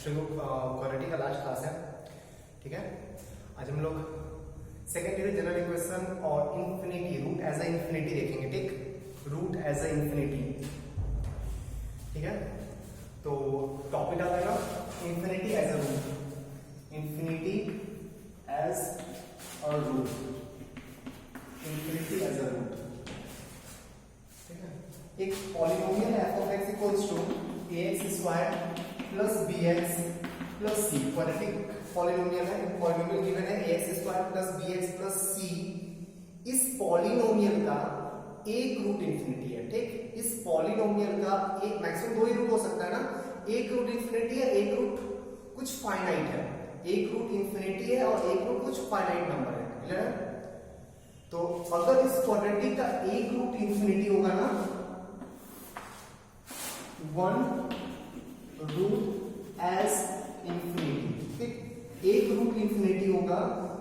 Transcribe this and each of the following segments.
Quadratic का last class है, ठीक है। आज हम लोग सेकेंड डिग्री जनरल इक्वेशन और infinity, root as a infinity देखेंगे, ठीक। रूट एज अ इंफिनिटी, ठीक है। तो टॉपिक आ जाएगा infinity as a root, infinity as a root, infinity as a root, ठीक है। एक polynomial f of x equals to ax square plus bx plus c, quadratic polynomial है, polynomial given है ax square plus bx plus c। इस polynomial का एक root infinity है, ठीक। इस पॉलिनोमियल का एक मैक्सिमम दो ही रूट हो सकता है ना, एक रूट इंफिनिटी है, एक रूट कुछ फाइनाइट है, एक रूट इंफिनिटी है और एक रूट कुछ फाइनाइट नंबर है, क्लियर है। तो अगर इस क्वाड्रेटिक का एक रूट इंफिनिटी होगा ना, वन रूट एज इंफिनिटी, ठीक। एक रूट इंफिनिटी होगा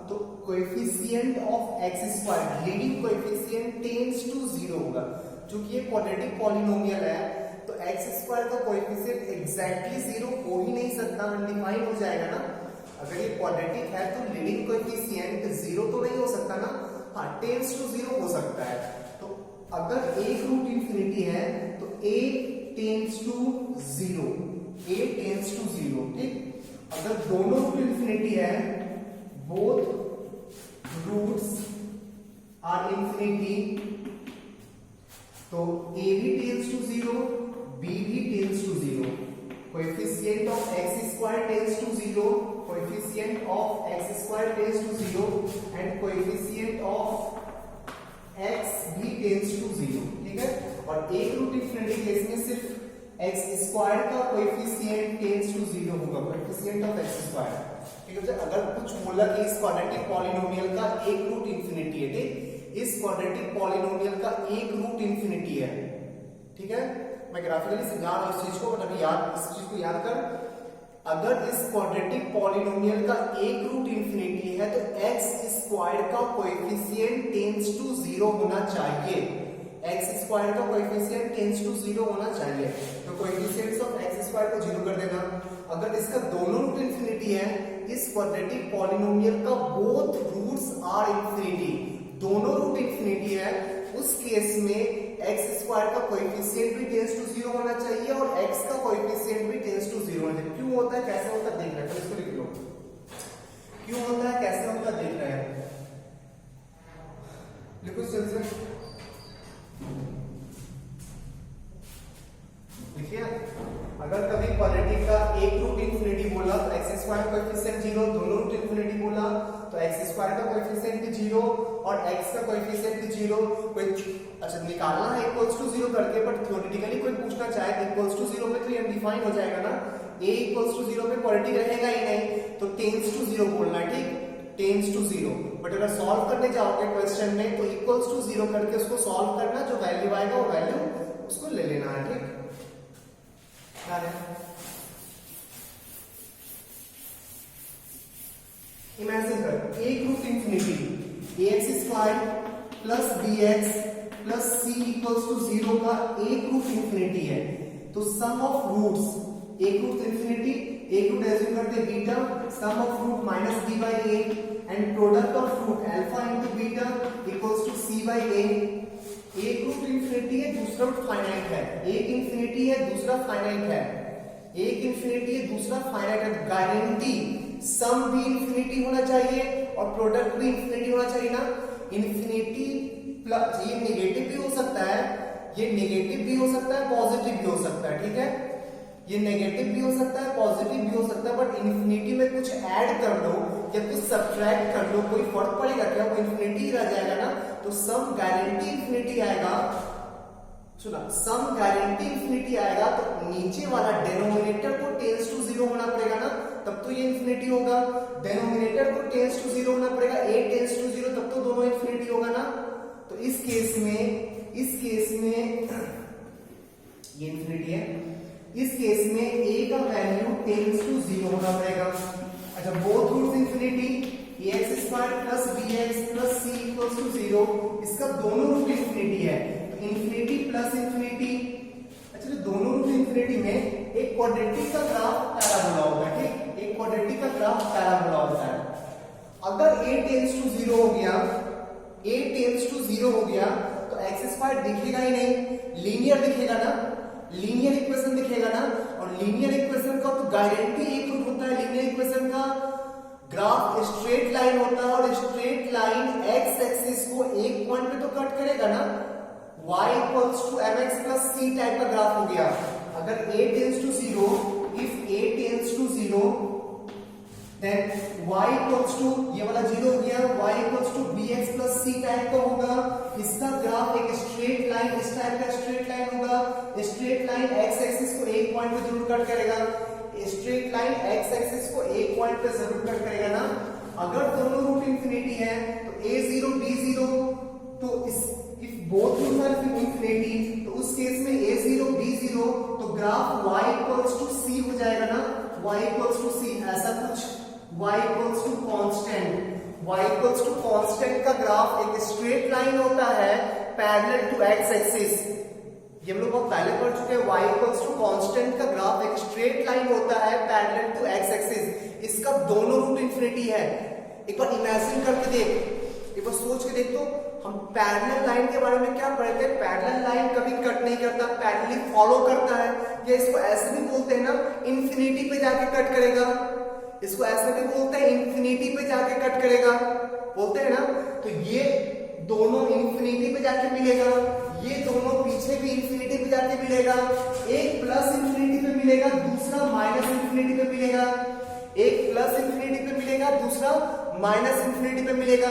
तो coefficient of x square, leading coefficient tends to zero होगा। क्योंकि ये क्वाड्रेटिक पॉलिनोमियल है तो एक्स स्क्वायर का कोएफिशिएंट एग्जैक्टली जीरो हो ही नहीं सकता, अनडिफाइंड हो जाएगा ना। अगर ये क्वाड्रेटिक है तो लीडिंग कोएफिशिएंट जीरो तो नहीं हो सकता ना, हाँ टेंड्स टू जीरो हो सकता है। तो अगर एक रूट इंफिनिटी है तो a tends to zero, a tends to zero, ठीक। अगर दोनों रूट इंफिनिटी है, बोथ रूट्स आर इंफिनिटी, तो a भी टेंड्स टू जीरो, b भी tends to zero. Coefficient of x square tends to zero, coefficient of x square tends to zero and coefficient of x भी tends to zero, ठीक है। और एक root infinity case में सिर्फ x square का coefficient tends to zero होगा, coefficient of x square, ठीक है। अगर कुछ बोला कि इस क्वाड्रेटिक पॉलिनोमियल का एक रूट इंफिनिटी है, ठीक, इस क्वाड्रेटिक पॉलिनोमियल का एक रूट इंफिनिटी है, ठीक है। मैं ग्राफिकली समझा रहा हूं इस चीज को, बट अभी याद, इस चीज को याद कर। अगर इस क्वाड्रेटिक पॉलिनोमियल का एक रूट इंफिनिटी है तो एक्स स्क्वायर का कोएफिशिएंट टेंड्स टू जीरो होना चाहिए, एक्स स्क्वायर का कोएफिशिएंट टेंड्स टू जीरो होना चाहिए। तो कोएफिशिएंट्स ऑफ एक्स स्क्वायर को जीरो कर देना। अगर इसका दोनों रूट इंफिनिटी है, इस क्वाड्रेटिक पॉलिनोमियल का बोथ रूट्स आर इंफिनिटी, दोनों रूट इंफिनिटी है, उस केस में एक्स स्क्वायर का कोएफिशिएंट भी टेंड्स टू जीरो होना चाहिए और एक्स का कोएफिशिएंट भी टेंड्स टू जीरो होना चाहिए। क्यों होता है, कैसे होता है देख रहे हैं, इसको लिख लो। क्यों होता है, कैसे होता है देख रहे हैं, लिखो जल्दी से, देखिए। अगर कभी क्वाड्रेटिक का एक रूट इंफिनिटी बोला तो एक्स स्क्वायर का कोएफिशिएंट जीरो, दोनों रूट इंफिनिटी बोला तो एक्स स्क्वायर का कोएफिशिएंट भी जीरो और एक्स का कोएफिशिएंट भी जीरो। कोई अच्छा निकालना है इक्वल्स टू जीरो करके, बट थ्योरेटिकली कोई पूछना चाहे इक्वल्स टू जीरो पे तो ये अनडिफाइंड हो जाएगा ना, a इक्वल्स टू जीरो पे क्वाड्रेटिक रहेगा ही नहीं, तो टेंड्स टू जीरो बोलना है, ठीक, टेंड्स टू जीरो। बट अगर सॉल्व करने जाओगे क्वेश्चन में तो इक्वल्स टू जीरो करके उसको सॉल्व करना, जो वैल्यू आएगा वो वैल्यू उसको ले लेना है, ठीक। इमेजिन कर एक root infinity ax square plus bx plus c equals to zero का एक रूट इंफिनिटी है, तो सम ऑफ रूट्स, एक रूट इंफिनिटी, एक रूट एज्यूम करते हैं beta, sum of root minus b by a and product of root alpha into beta equals to c by a। एक root infinity है, दूसरा root finite है, एक infinity है, दूसरा फाइनाइट है, एक इंफिनिटी है, दूसरा फाइनाइट है, गारंटी सम भी इंफिनिटी होना चाहिए और प्रोडक्ट भी इंफिनिटी होना चाहिए ना। इंफिनिटी प्लस, ये नेगेटिव भी हो सकता है, ये नेगेटिव भी हो सकता है, पॉजिटिव भी हो सकता है, ठीक है। ये नेगेटिव भी हो सकता है, पॉजिटिव भी हो सकता है, बट इंफिनिटी में कुछ ऐड कर लो या कुछ सब्ट्रैक्ट कर लो, कोई फर्क पड़ेगा क्या, वो इंफिनिटी रह जाएगा ना। तो सम गारंटी इंफिनिटी आएगा, सुना, सम गारंटी इंफिनिटी आएगा तो नीचे वाला डेनोमिनेटर को टेंड्स टू जीरो होना पड़ेगा ना, तब तो ये इंफिनिटी होगा। डेनोमिनेटर को टेंड्स टू जीरो होना पड़ेगा, a टेंड्स टू जीरो, तब तो दोनों इंफिनिटी होगा ना। तो इस केस में ये इंफिनिटी है, इस केस में a का वैल्यू टेंड्स टू जीरो होना पड़ेगा। अच्छा, both roots infinity, ax square plus bx plus c equals to zero, इसका दोनों रूट इंफिनिटी है, तो इंफिनिटी प्लस इंफिनिटी। अच्छा, दोनों रूट इंफिनिटी में एक क्वाड्रेटिक का ग्राफ पैराबोला होता है, ठीक, एक क्वाड्रेटिक का ग्राफ पैराबोला होता है। अगर a टेंड्स टू 0 हो गया, a टेंड्स टू 0 हो गया तो एक्स स्क्वायर दिखेगा ही नहीं, लीनियर दिखेगा ना, लीनियर इक्वेशन दिखेगा ना, और लीनियर इक्वेशन का तो गारंटी एक रूट होता है, लीनियर इक्वेशन का ग्राफ स्ट्रेट लाइन होता है, और स्ट्रेट लाइन एक्स एक्सिस को एक पॉइंट पे तो कट करेगा ना, y equals to mx plus c type का ग्राफ हो गया। अगर a tends to 0, if a tends to 0 then y equals to, ये वाला 0 हो गया, y equals to bx plus c type का होगा। इसका ग्राफ एक स्ट्रेट लाइन, इस टाइप का स्ट्रेट लाइन होगा। स्ट्रेट लाइन x एक्सिस को एक पॉइंट पे जरूर कट करेगा, स्ट्रेट लाइन x एक्सिस को एक पॉइंट पे जरूर कट करेगा ना। अगर दोनों रूट इंफिनिटी है तो a0 b0, तो if both roots are infinity तो उस केस में a0 b0 तो graph y equals to c हो जाएगा ना, y इक्वल्स टू c, ऐसा कुछ y equals to constant, y equals to constant का ग्राफ एक स्ट्रेट लाइन होता है पैरेलल टू x एक्सिस। ये हम लोग बहुत पहले पढ़ चुके हैं, y इक्वल्स टू कांस्टेंट का ग्राफ एक स्ट्रेट लाइन होता है पैरेलल टू x एक्सिस। इसका दोनों रूट इंफिनिटी है। एक बार इमेजिन करके देख, एक बार सोच के देख, तो हम पैरेलल लाइन के बारे में क्या पढ़े थे, पैरेलल लाइन कभी कट नहीं करता, पैरेलली फॉलो करता है। या इसको ऐसे भी बोलते हैं ना, इंफिनिटी पे जाके कट करेगा, इसको ऐसे भी बोलते हैं इंफिनिटी पे जाके कट करेगा, बोलते हैं ना। तो ये दोनों इंफिनिटी पे जाके मिलेगा, ये दोनों पीछे भी इंफिनिटी पे जाके मिलेगा। एक प्लस इंफिनिटी पे मिलेगा, दूसरा माइनस इंफिनिटी पे मिलेगा। एक प्लस इंफिनिटी पे मिलेगा, दूसरा माइनस इंफिनिटी पे मिलेगा।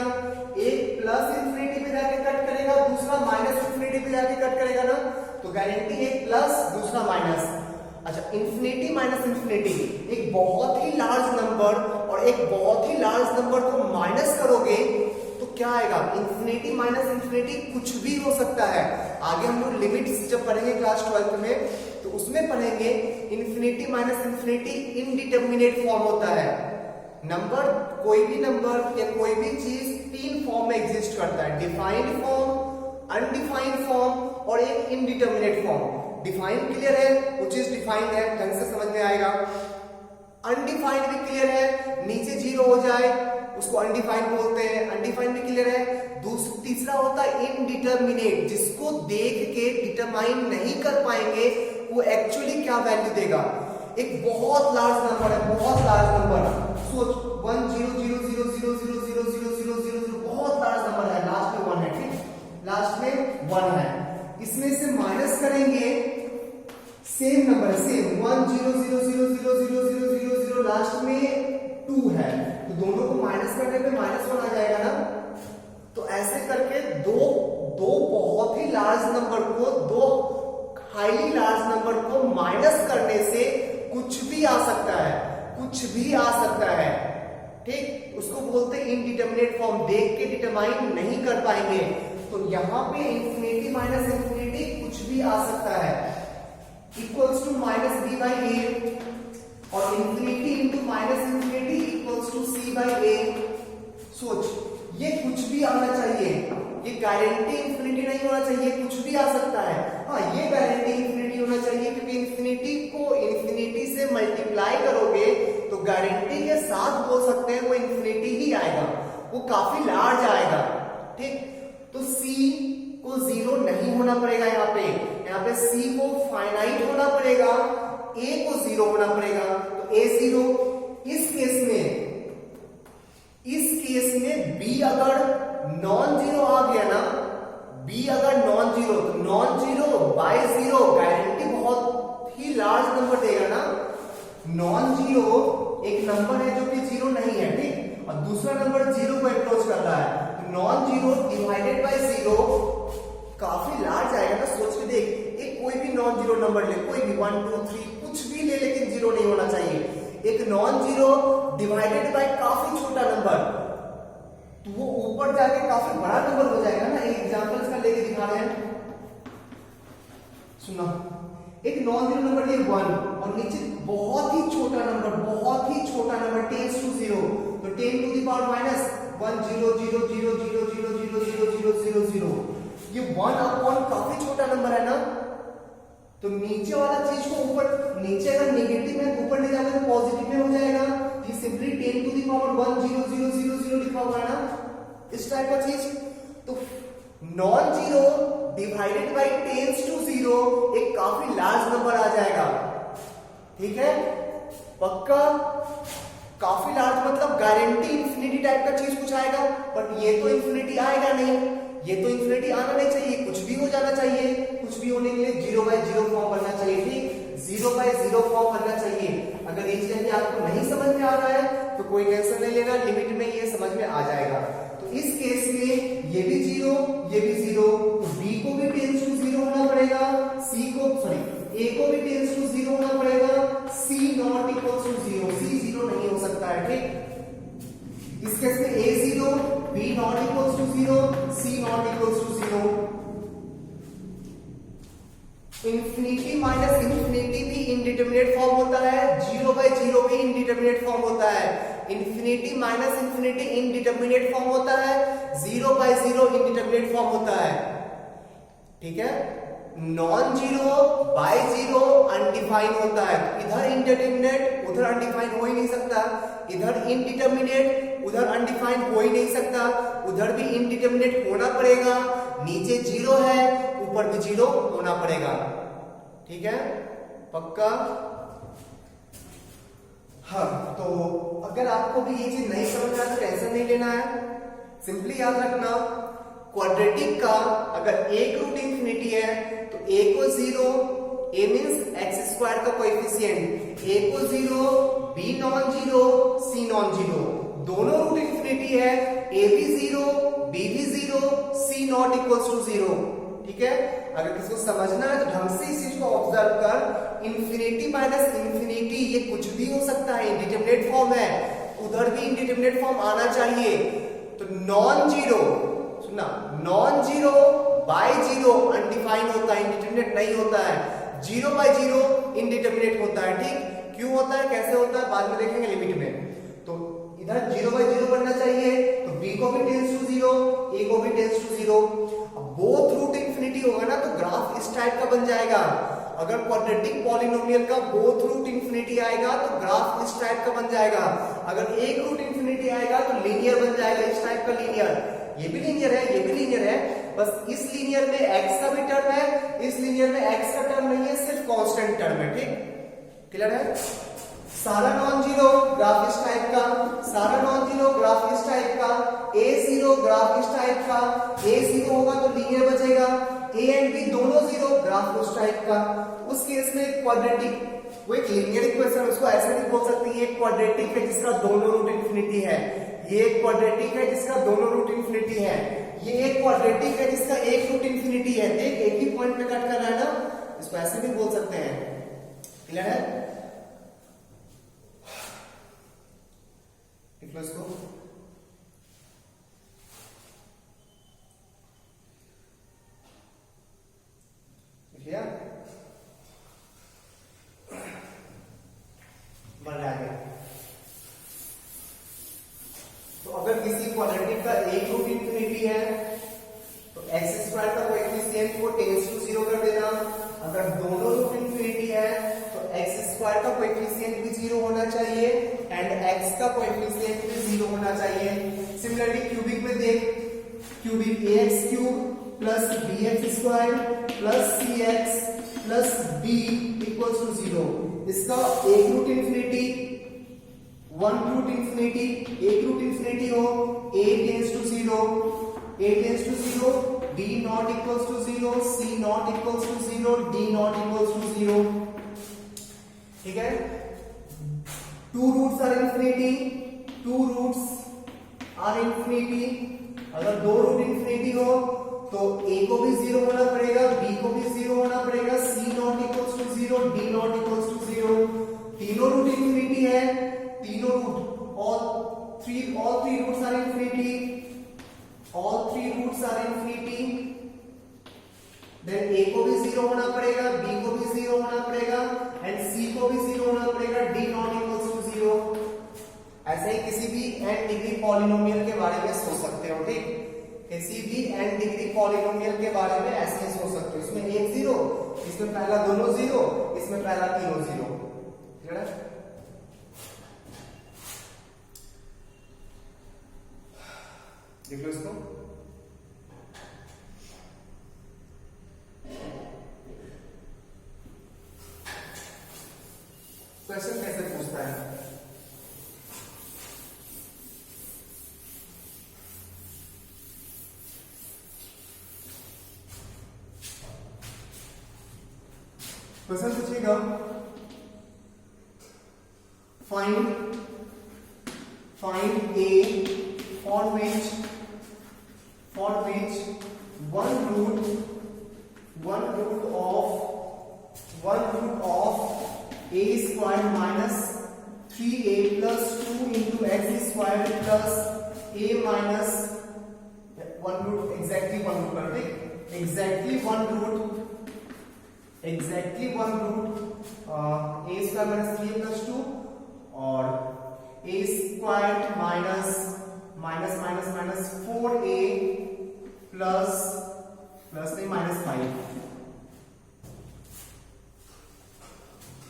एक प्लस इंफिनिटी पे जाके कट करेगा, दूसरा माइनस इंफिनिटी पे जाके कट करेगा ना। तो गारंटी एक प्लस, दूसरा माइनस। अच्छा, इंफिनिटी माइनस इंफिनिटी, एक बहुत ही लार्ज नंबर और एक बहुत ही लार्ज नंबर को माइनस करोगे तो क्या आएगा, इंफिनिटी माइनस इंफिनिटी कुछ भी हो सकता है। आगे हम लोग लिमिट्स जब पढ़ेंगे क्लास 12 में तो उसमें पढ़ेंगे infinity minus infinity indeterminate form होता है। नंबर, कोई भी नंबर या कोई भी चीज तीन फॉर्म में एग्जिस्ट करता है, डिफाइंड फॉर्म, अनडिफाइंड फॉर्म और एक इनडिटरमिनेट फॉर्म। डिफाइंड क्लियर है, वो चीज डिफाइंड है, ढंग से समझ में आएगा। अनडिफाइंड भी क्लियर है, नीचे 0 हो जाए उसको अनडिफाइंड बोलते हैं, अनडिफाइंड भी क्लियर है। तीसरा होता है इनडिटरमिनेट, जिसको देख के डिटरमाइन नहीं कर पाएंगे वो एक्चुअली क्या वैल्यू देगा। एक बहुत लार्ज नंबर है, बहुत लार्ज नंबर, सोच 1 0 0 0 0 0 0 0 0 0 0, बहुत लार्ज नंबर है, लास्ट में 1 है, ठीक, लास्ट में 1 है। इसमें से माइनस करेंगे, सेम नंबर है, सेम 1 0 0 0 0 0 0 0 0, लास्ट में 2 है, तो दोनों को माइनस करने पे -1 आ जाएगा ना। तो ऐसे करके दो बहुत ही लार्ज नंबर को, दो हाईली लार्ज नंबर को माइनस करने से कुछ भी आ सकता है, कुछ भी आ सकता है, ठीक। उसको बोलते हैं इनडिटरमिनेट फॉर्म, देख के डिटरमाइन नहीं कर पाएंगे। तो यहां पे इंफिनिटी माइनस इंफिनिटी कुछ भी आ सकता है, equals to minus B by A, और infinity into minus infinity equals to C by A. सोच, ये कुछ भी आना चाहिए, ये गारंटी इंफिनिटी नहीं होना चाहिए, कुछ भी आ सकता है। हाँ, ये गारंटी इंफिनिटी होना चाहिए, क्योंकि इंफिनिटी को इंफिनिटी से मल्टीप्लाई करोगे तो गारंटी के साथ बोल सकते हैं वो इंफिनिटी ही आएगा, वो काफी लार्ज आएगा, ठीक। तो C को 0 नहीं होना पड़ेगा, यहाँ पे C को फाइनाइट होना पड़ेगा, A को 0 होना पड़ेगा। तो A0, इस केस में B अगर नॉन जीरो आ गया ना, B अगर नॉन जीरो, तो नॉन जीरो बाय 0 गारंटी बहुत ही लार्ज नंबर देगा ना। नॉन जीरो एक नंबर है जो कि 0 नहीं है, ठीक, और दूसरा नंबर 0 को अप्रोच कर रहा है, तो नॉन जीरो डिवाइडेड बाय 0 काफी लार्ज आएगा ना। सोच के देख, एक कोई भी नॉन जीरो नंबर ले, कोई भी 1 2 3 कुछ भी ले, लेकिन 0 नहीं होना चाहिए। एक नॉन जीरो डिवाइडेड बाय काफी छोटा नंबर, तो वो ऊपर जाके काफी बड़ा नंबर हो जाएगा ना। एक एग्जांपल इसका लेके दिखा रहे हैं, सुनो। एक नॉन जीरो नंबर लिए 1 और नीचे बहुत ही छोटा नंबर, बहुत ही छोटा नंबर 10 to 0, तो 10 to the power minus 1 0 0 0 0 0 0 0 0 0 0। ये 1 अपॉन काफी छोटा नंबर है ना, तो नीचे वाला चीज को ऊपर, नीचे अगर नेगेटिव है ऊपर ले जाकर तो पॉजिटिव में हो जाएगा। ये सिंपली 10 टू द पावर 1 0 0 0 0 लिखा हुआ है ना, इस टाइप का चीज। तो non zero divided by tends to zero एक काफी लार्ज नंबर आ जाएगा, ठीक है, पक्का। काफी लार्ज मतलब गारंटी इंफिनिटी टाइप का चीज कुछ आएगा, बट ये तो इंफिनिटी आएगा नहीं, ये तो इंफिनिटी आना नहीं चाहिए, कुछ भी हो जाना चाहिए। कुछ भी होने के लिए 0 बाय 0 फॉर्म बनना चाहिए, ठीक, 0 बाय 0 फॉर्म बनना चाहिए। अगर ये चीज आपको नहीं समझ में आ रहा है तो कोई टेंशन नहीं लेना, लिमिट में ये समझ में आ जाएगा। तो इस केस में ये भी 0, ये भी 0, तो b को भी टेंस टू 0 होना पड़ेगा, c को a को भी टेंस टू 0 होना पड़ेगा, c not equals to 0, c 0 नहीं हो सकता है, ठीक। इस केस में a 0, b not equals to 0, c not equals to 0। Infinity minus infinity भी इंडिटरमिनेट फॉर्म होता है, 0 बाय 0 भी इंडिटरमिनेट फॉर्म होता है। Infinity minus infinity indeterminate form होता है, 0 बाय 0 इंडिटरमिनेट फॉर्म होता है, ठीक है। Non zero by zero undefine होता है, इधर इंडिटरमिनेट उधर अनडिफाइन हो ही नहीं सकता, इधर इंडिटरमिनेट उधर अनडिफाइन हो ही नहीं सकता, उधर भी इंडिटरमिनेट होना पड़ेगा। नीचे 0 है, ऊपर भी 0 होना पड़ेगा, ठीक है, पक्का। हाँ, तो अगर आपको भी ये चीज नहीं समझ रहा तो टेंशन नहीं लेना है, सिंपली याद रखना क्वाड्रेटिक का अगर एक रूट इंफिनिटी है तो a को 0, a मींस एक्स स्क्वायर का कोएफिशिएंट, a को 0, b non zero, c non zero, दोनों रूट इंफिनिटी है, a भी 0, b भी 0, c नॉट इक्वल्स टू 0, ठीक है। अगर किसी को समझना है तो ढंग से इस चीज को ऑब्जर्व कर, इंफिनिटी माइनस इंफिनिटी ये कुछ भी हो सकता है, इंडिटरमिनेट फॉर्म है, उधर भी इंडिटरमिनेट फॉर्म आना चाहिए। तो नॉन जीरो, सुनना, non zero by zero undefine होता है, इंडिटरमिनेट नहीं होता है, 0 बाय 0 इंडिटरमिनेट होता है, ठीक। क्यों होता है, कैसे होता है, बाद में देखेंगे लिमिट में। तो इधर 0 बाय 0 बनना चाहिए, तो b को भी टेंस टू 0, a को भी टेंस टू 0। अब बोथ रूट इंफिनिटी होगा ना तो ग्राफ इस टाइप का बन जाएगा। अगर क्वाड्रेटिक पॉलिनोमियल का बोथ रूट इंफिनिटी आएगा तो ग्राफ इस टाइप का बन जाएगा। अगर एक रूट इंफिनिटी आएगा तो लीनियर बन जाएगा, इस टाइप का लीनियर। ये भी लीनियर है, ये भी लीनियर है, बस इस लीनियर में x का भी टर्म है, इस लीनियर में x का टर्म नहीं है, सिर्फ कांस्टेंट टर्म है, ठीक, क्लियर है। सारा नॉन जीरो ग्राफ इस टाइप का, सारा नॉन जीरो ग्राफ इस टाइप का, a0 ग्राफ इस टाइप का, a0 होगा तो लीनियर बचेगा, a एंड b दोनों 0 ग्राफ उस टाइप का। उस केस में क्वाड्रेटिक, वो एक लीनियर इक्वेशन, उसको ऐसे भी बोल सकते हैं, एक क्वाड्रेटिक है जिसका दोनों रूट इंफिनिटी है, ये एक क्वाड्रेटिक है जिसका दोनों रूट इंफिनिटी है, ये एक क्वाड्रेटिक है जिसका एक रूट इंफिनिटी है, देख एक ही पॉइंट पे कट कर रहा है ना, इसको ऐसे भी बोल सकते हैं, क्लियर है। लिख लो इसको, लिखिए, बढ़ रहा है। तो अगर किसी क्वाड्रेटिक का एक रूट इंफिनिटी है तो एक्स स्क्वायर का कोएफिशिएंट को टेंस टू 0 कर देना। अगर दोनों रूट इंफिनिटी है तो एक्स स्क्वायर का कोएफिशिएंट भी 0 होना चाहिए एंड एक्स का कोएफिशिएंट भी 0 होना चाहिए। सिमिलरली क्यूबिक में देख, cubic ax cube plus bx square plus cx plus b equals to 0। इसका एक root infinity, one root infinity, एक रूट इंफिनिटी हो, a tends to 0, a tends to 0, b not equals to 0, c not equals to 0, d not equals to 0, ठीक है। Two roots are infinity, two roots are infinity, अगर दो root infinity हो तो a को भी 0 होना पड़ेगा, b को भी 0 होना पड़ेगा, c not equals to 0, d not equals to 0। तीनों रूट इंफिनिटी है, तीनों root, all three roots are infinity, all three roots are infinity, then a को भी 0 होना पड़ेगा, b को भी 0 होना पड़ेगा एंड c को भी 0 होना पड़ेगा, d नॉट इक्वल्स टू 0। ऐसे ही किसी भी n डिग्री पॉलिनोमियल के बारे में सोच सकते हो, ठीक, किसी भी n डिग्री पॉलिनोमियल के बारे में ऐसे ही सोच सकते हो। इसमें एक 0, इसमें पहला दोनों जीरो, इसमें पहला तीनों जीरो। क्लियर है? देख लो इसको। क्वेश्चन कैसे पूछता है? क्वेश्चन पूछेगा find a for which one root of a squared minus 3a plus 2 into x squared plus a minus one root, exactly one root, perfect, exactly one root a square minus 3a plus 2 और a squared minus 4a plus नहीं minus 5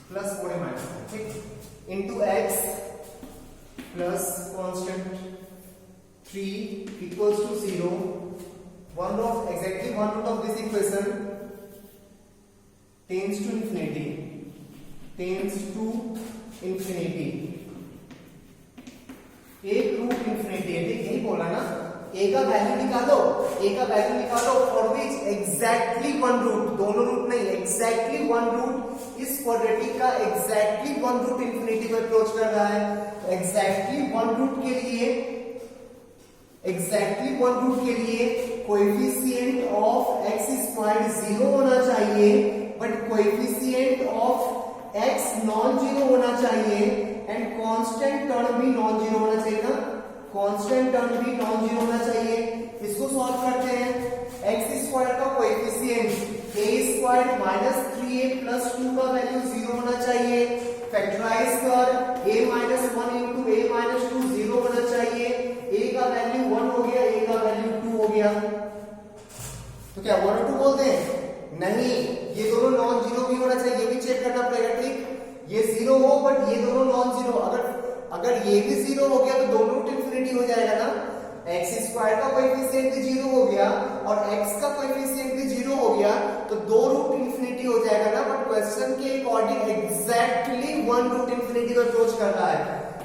plus 4a minus 5, ठीक, into x plus constant 3 equals to 0. Exactly one root of this equation tends to infinity. एक root infinity है, ठीक, यही बोला ना। a का वैल्यू निकालो for which exactly one root, दोनों रूट नहीं, एग्जैक्टली वन रूट, इस क्वाड्रेटिक का एग्जैक्टली वन रूट इंफिनिटी को अप्रोच कर रहा है। एग्जैक्टली वन रूट के लिए कोएफिशिएंट ऑफ एक्स स्क्वायर्ड 0 होना चाहिए, but coefficient of x non zero होना चाहिए एंड कांस्टेंट टर्म भी नॉन जीरो होना चाहिए ना, इसको सॉल्व करते हैं। एक्स स्क्वायर का coefficient a squared minus 3a plus 2 का वैल्यू 0 होना चाहिए। फैक्टराइज कर a minus 1 into a minus 2 0 होना चाहिए। a का वैल्यू 1 हो गया, a का वैल्यू 2 हो गया। तो क्या 1 और 2 बोलते हैं? नहीं, ये दोनों नॉन जीरो भी होना चाहिए, ये भी चेक करना पड़ेगा, ठीक। ये 0 हो बट ये दोनों नॉन जीरो, अगर ये भी 0 हो गया तो दोनों रूट इंफिनिटी हो जाएगा ना। एक्स स्क्वायर का कोएफिशिएंट भी 0 हो गया और एक्स का कोएफिशिएंट भी 0 हो गया, तो दो रूट इंफिनिटी हो जाएगा ना। बट क्वेश्चन के according exactly one root infinity को अप्रोच कर रहा है।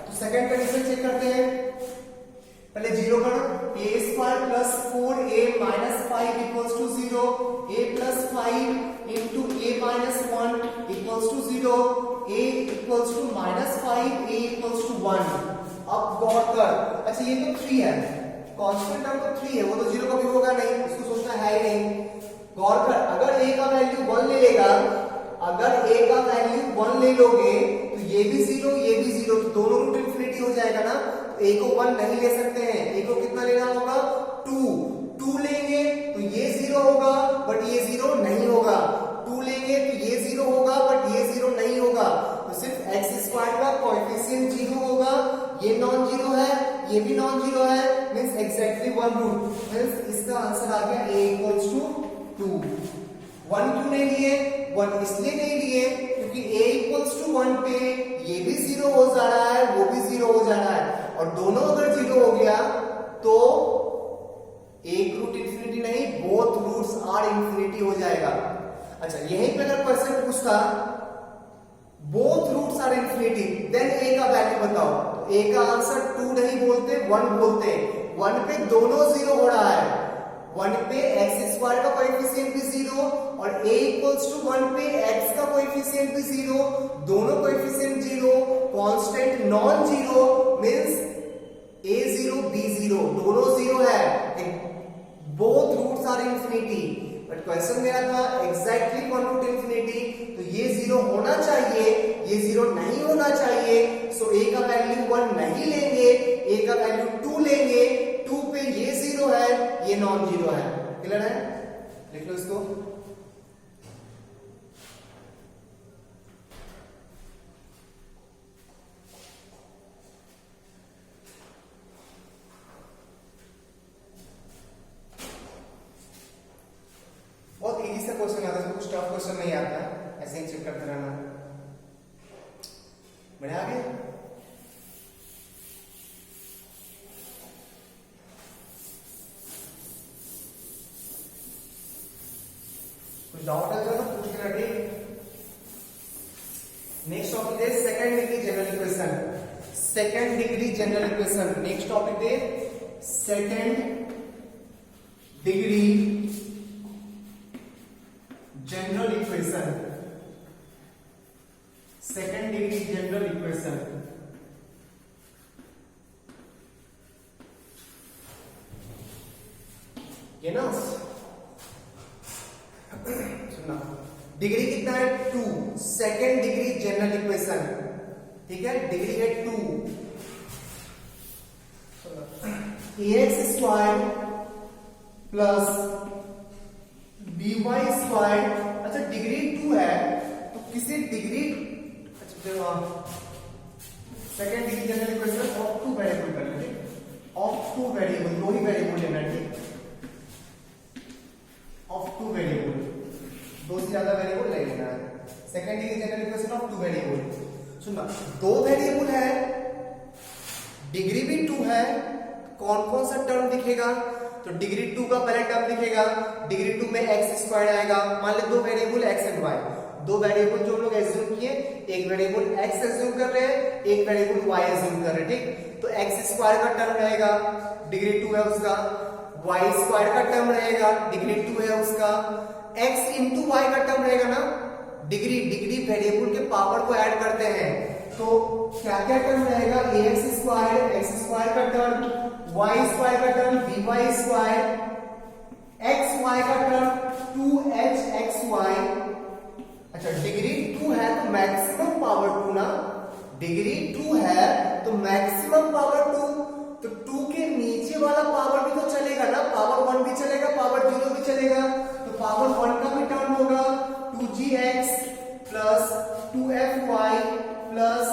तो सेकंड कंडीशन चेक करते हैं। पहले 0 करो, a square plus 4a minus 5 equals to 0, a plus 5 into a minus 1 equals to 0, a equals to minus 5, a equals to 1। अब गौर कर, अच्छा ये तो 3 है, कांस्टेंट टर्म तो 3 है, वो तो 0 कभी होगा नहीं, इसको सोचना है ही नहीं। गौर कर, अगर a का वैल्यू 1 ले लेगा, अगर a का वैल्यू 1 ले लोगे तो ये भी 0 ये भी 0, तो दोनों रूट इंफिनिटी हो जाएगा ना। a को 1 नहीं ले सकते हैं, a को कितना लेना होगा? 2 लेंगे तो ये 0 होगा बट ये 0 नहीं होगा, 2 लेंगे तो ये 0 होगा बट ये 0 नहीं होगा, तो सिर्फ एक्स स्क्वायर का कोएफिशिएंट 0 होगा, ये नॉन जीरो है, ये भी नॉन जीरो है, means exactly one root, means इसका आंसर आ गया a इक्वल्स टू 2। 1 क्यों नहीं लिए? 1 इसलिए नहीं लिए क्योंकि a इक्वल्स टू 1 पे ये भी 0 हो जा रहा है, वो भी 0 हो जा रहा है, और दोनों अगर 0 हो गया तो एक रूट इंफिनिटी नहीं, बोथ रूट्स आर इंफिनिटी हो जाएगा। अच्छा, यहीं पे अगर क्वेश्चन पूछता both roots are infinity then a का वैल्यू बताओ, तो a का आंसर 2 नहीं बोलते, 1 बोलते। 1 पे दोनों 0 हो रहा है, 1 पे एक्स स्क्वायर का कोएफिशिएंट भी 0 और a इक्वल्स टू 1 पे x का कोएफिशिएंट भी 0, दोनों coefficient 0, constant non zero, means a 0 b 0, दोनों 0 है, both roots are infinity. But question मेरा था एग्जैक्टली वन रूट इंफिनिटी, तो ये 0 होना चाहिए, ये 0 नहीं होना चाहिए, सो a का वैल्यू 1 नहीं लेंगे, a का वैल्यू 2 लेंगे, 2 पे ये 0 है, ये नॉन जीरो है। क्लियर है? लिख लो इसको। बहुत इजी सा क्वेश्चन आता है, कुछ टफ क्वेश्चन नहीं आता, ऐसे ही चेक करते रहना। बढ़े आगे। कुछ डाउट है तो पूछ के रखिए। नेक्स्ट टॉपिक है second degree general equation. Second degree general equation next topic है second degree general equation. Second degree general equation ये ना सुनना, डिग्री कितना है 2, सेकंड डिग्री जनरल इक्वेशन, ठीक है, डिग्री है 2, ax square plus by square. अच्छा डिग्री 2 है तो किसी डिग्री, अच्छा second degree general equation of 2 variable कर लेंगे, ऑफ 2 वेरिएबल, 2 ही वेरिएबल लेना है, ठीक, ऑफ 2 वेरिएबल, 2 से ज्यादा वेरिएबल नहीं लेना है। Second degree general equation of 2 variable. सुनना, 2 वेरिएबल है, डिग्री भी 2 है, कौन कौन सा टर्म दिखेगा, तो डिग्री 2 का पहले टर्म दिखेगा, डिग्री 2 में एक्स स्क्वायर आएगा। मान ले 2 variable x and y, 2 variable जो हम लोग एज्यूम किए, एक वेरिएबल एक्स एज्यूम कर रहे हैं, एक वेरिएबल वाई एज्यूम कर रहे हैं, ठीक, तो एक्स स्क्वायर का टर्म रहेगा, डिग्री 2 है उसका, वाई स्क्वायर का टर्म रहेगा, डिग्री 2 है उसका, एक्स इंटू वाई का टर्म रहेगा ना, डिग्री वेरिएबल के पावर को ऐड करते हैं, तो क्या क्या टर्म रहेगा, एक्स स्क्वायर का टर्म, वाई स्क्वायर का term, b y square, x y का टर्म 2hxy। अच्छा डिग्री 2 है तो मैक्सिमम पावर 2 ना, डिग्री 2 है तो मैक्सिमम पावर 2, तो 2 के नीचे वाला पावर भी तो चलेगा ना, पावर 1 भी चलेगा, पावर 0 भी चलेगा, तो पावर 1 का भी टर्म होगा 2gx plus 2fy plus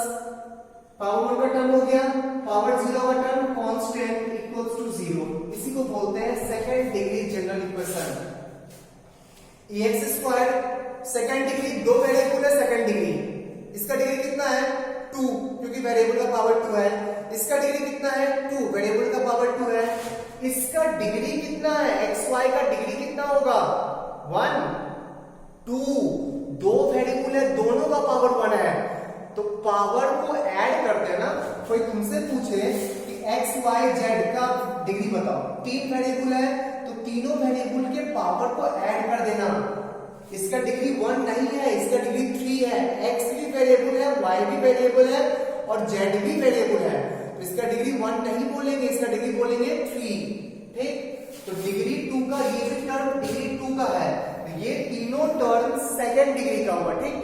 power 1 का टर्म हो गया, पावर 0 का टर्म कांस्टेंट इक्वल्स टू 0। इसी को बोलते हैं second degree general equation. ax square second degree, 2 variable है सेकंड डिग्री, इसका डिग्री कितना है 2 क्योंकि वेरिएबल का पावर 2 है, इसका डिग्री कितना है 2, वेरिएबल का पावर 2 है, इसका डिग्री कितना है xy का डिग्री कितना होगा 1 2, 2 वेरिएबल है, दोनों का पावर 1 है, तो पावर को ऐड करते हैं ना। कोई तुमसे पूछे कि x y z का डिग्री बताओ, 3 वेरिएबल है तो तीनों वेरिएबल के पावर को ऐड कर देना, इसका डिग्री 1 नहीं है, इसका डिग्री 3 है, x भी वेरिएबल है, y भी वेरिएबल है और z भी वेरिएबल है, तो इसका डिग्री 1 नहीं बोलेंगे, इसका डिग्री बोलेंगे 3, ठीक, तो डिग्री 2 का ये भी टर्म डिग्री 2 का है, तो ये तीनों टर्म सेकंड डिग्री का हुआ, ठीक,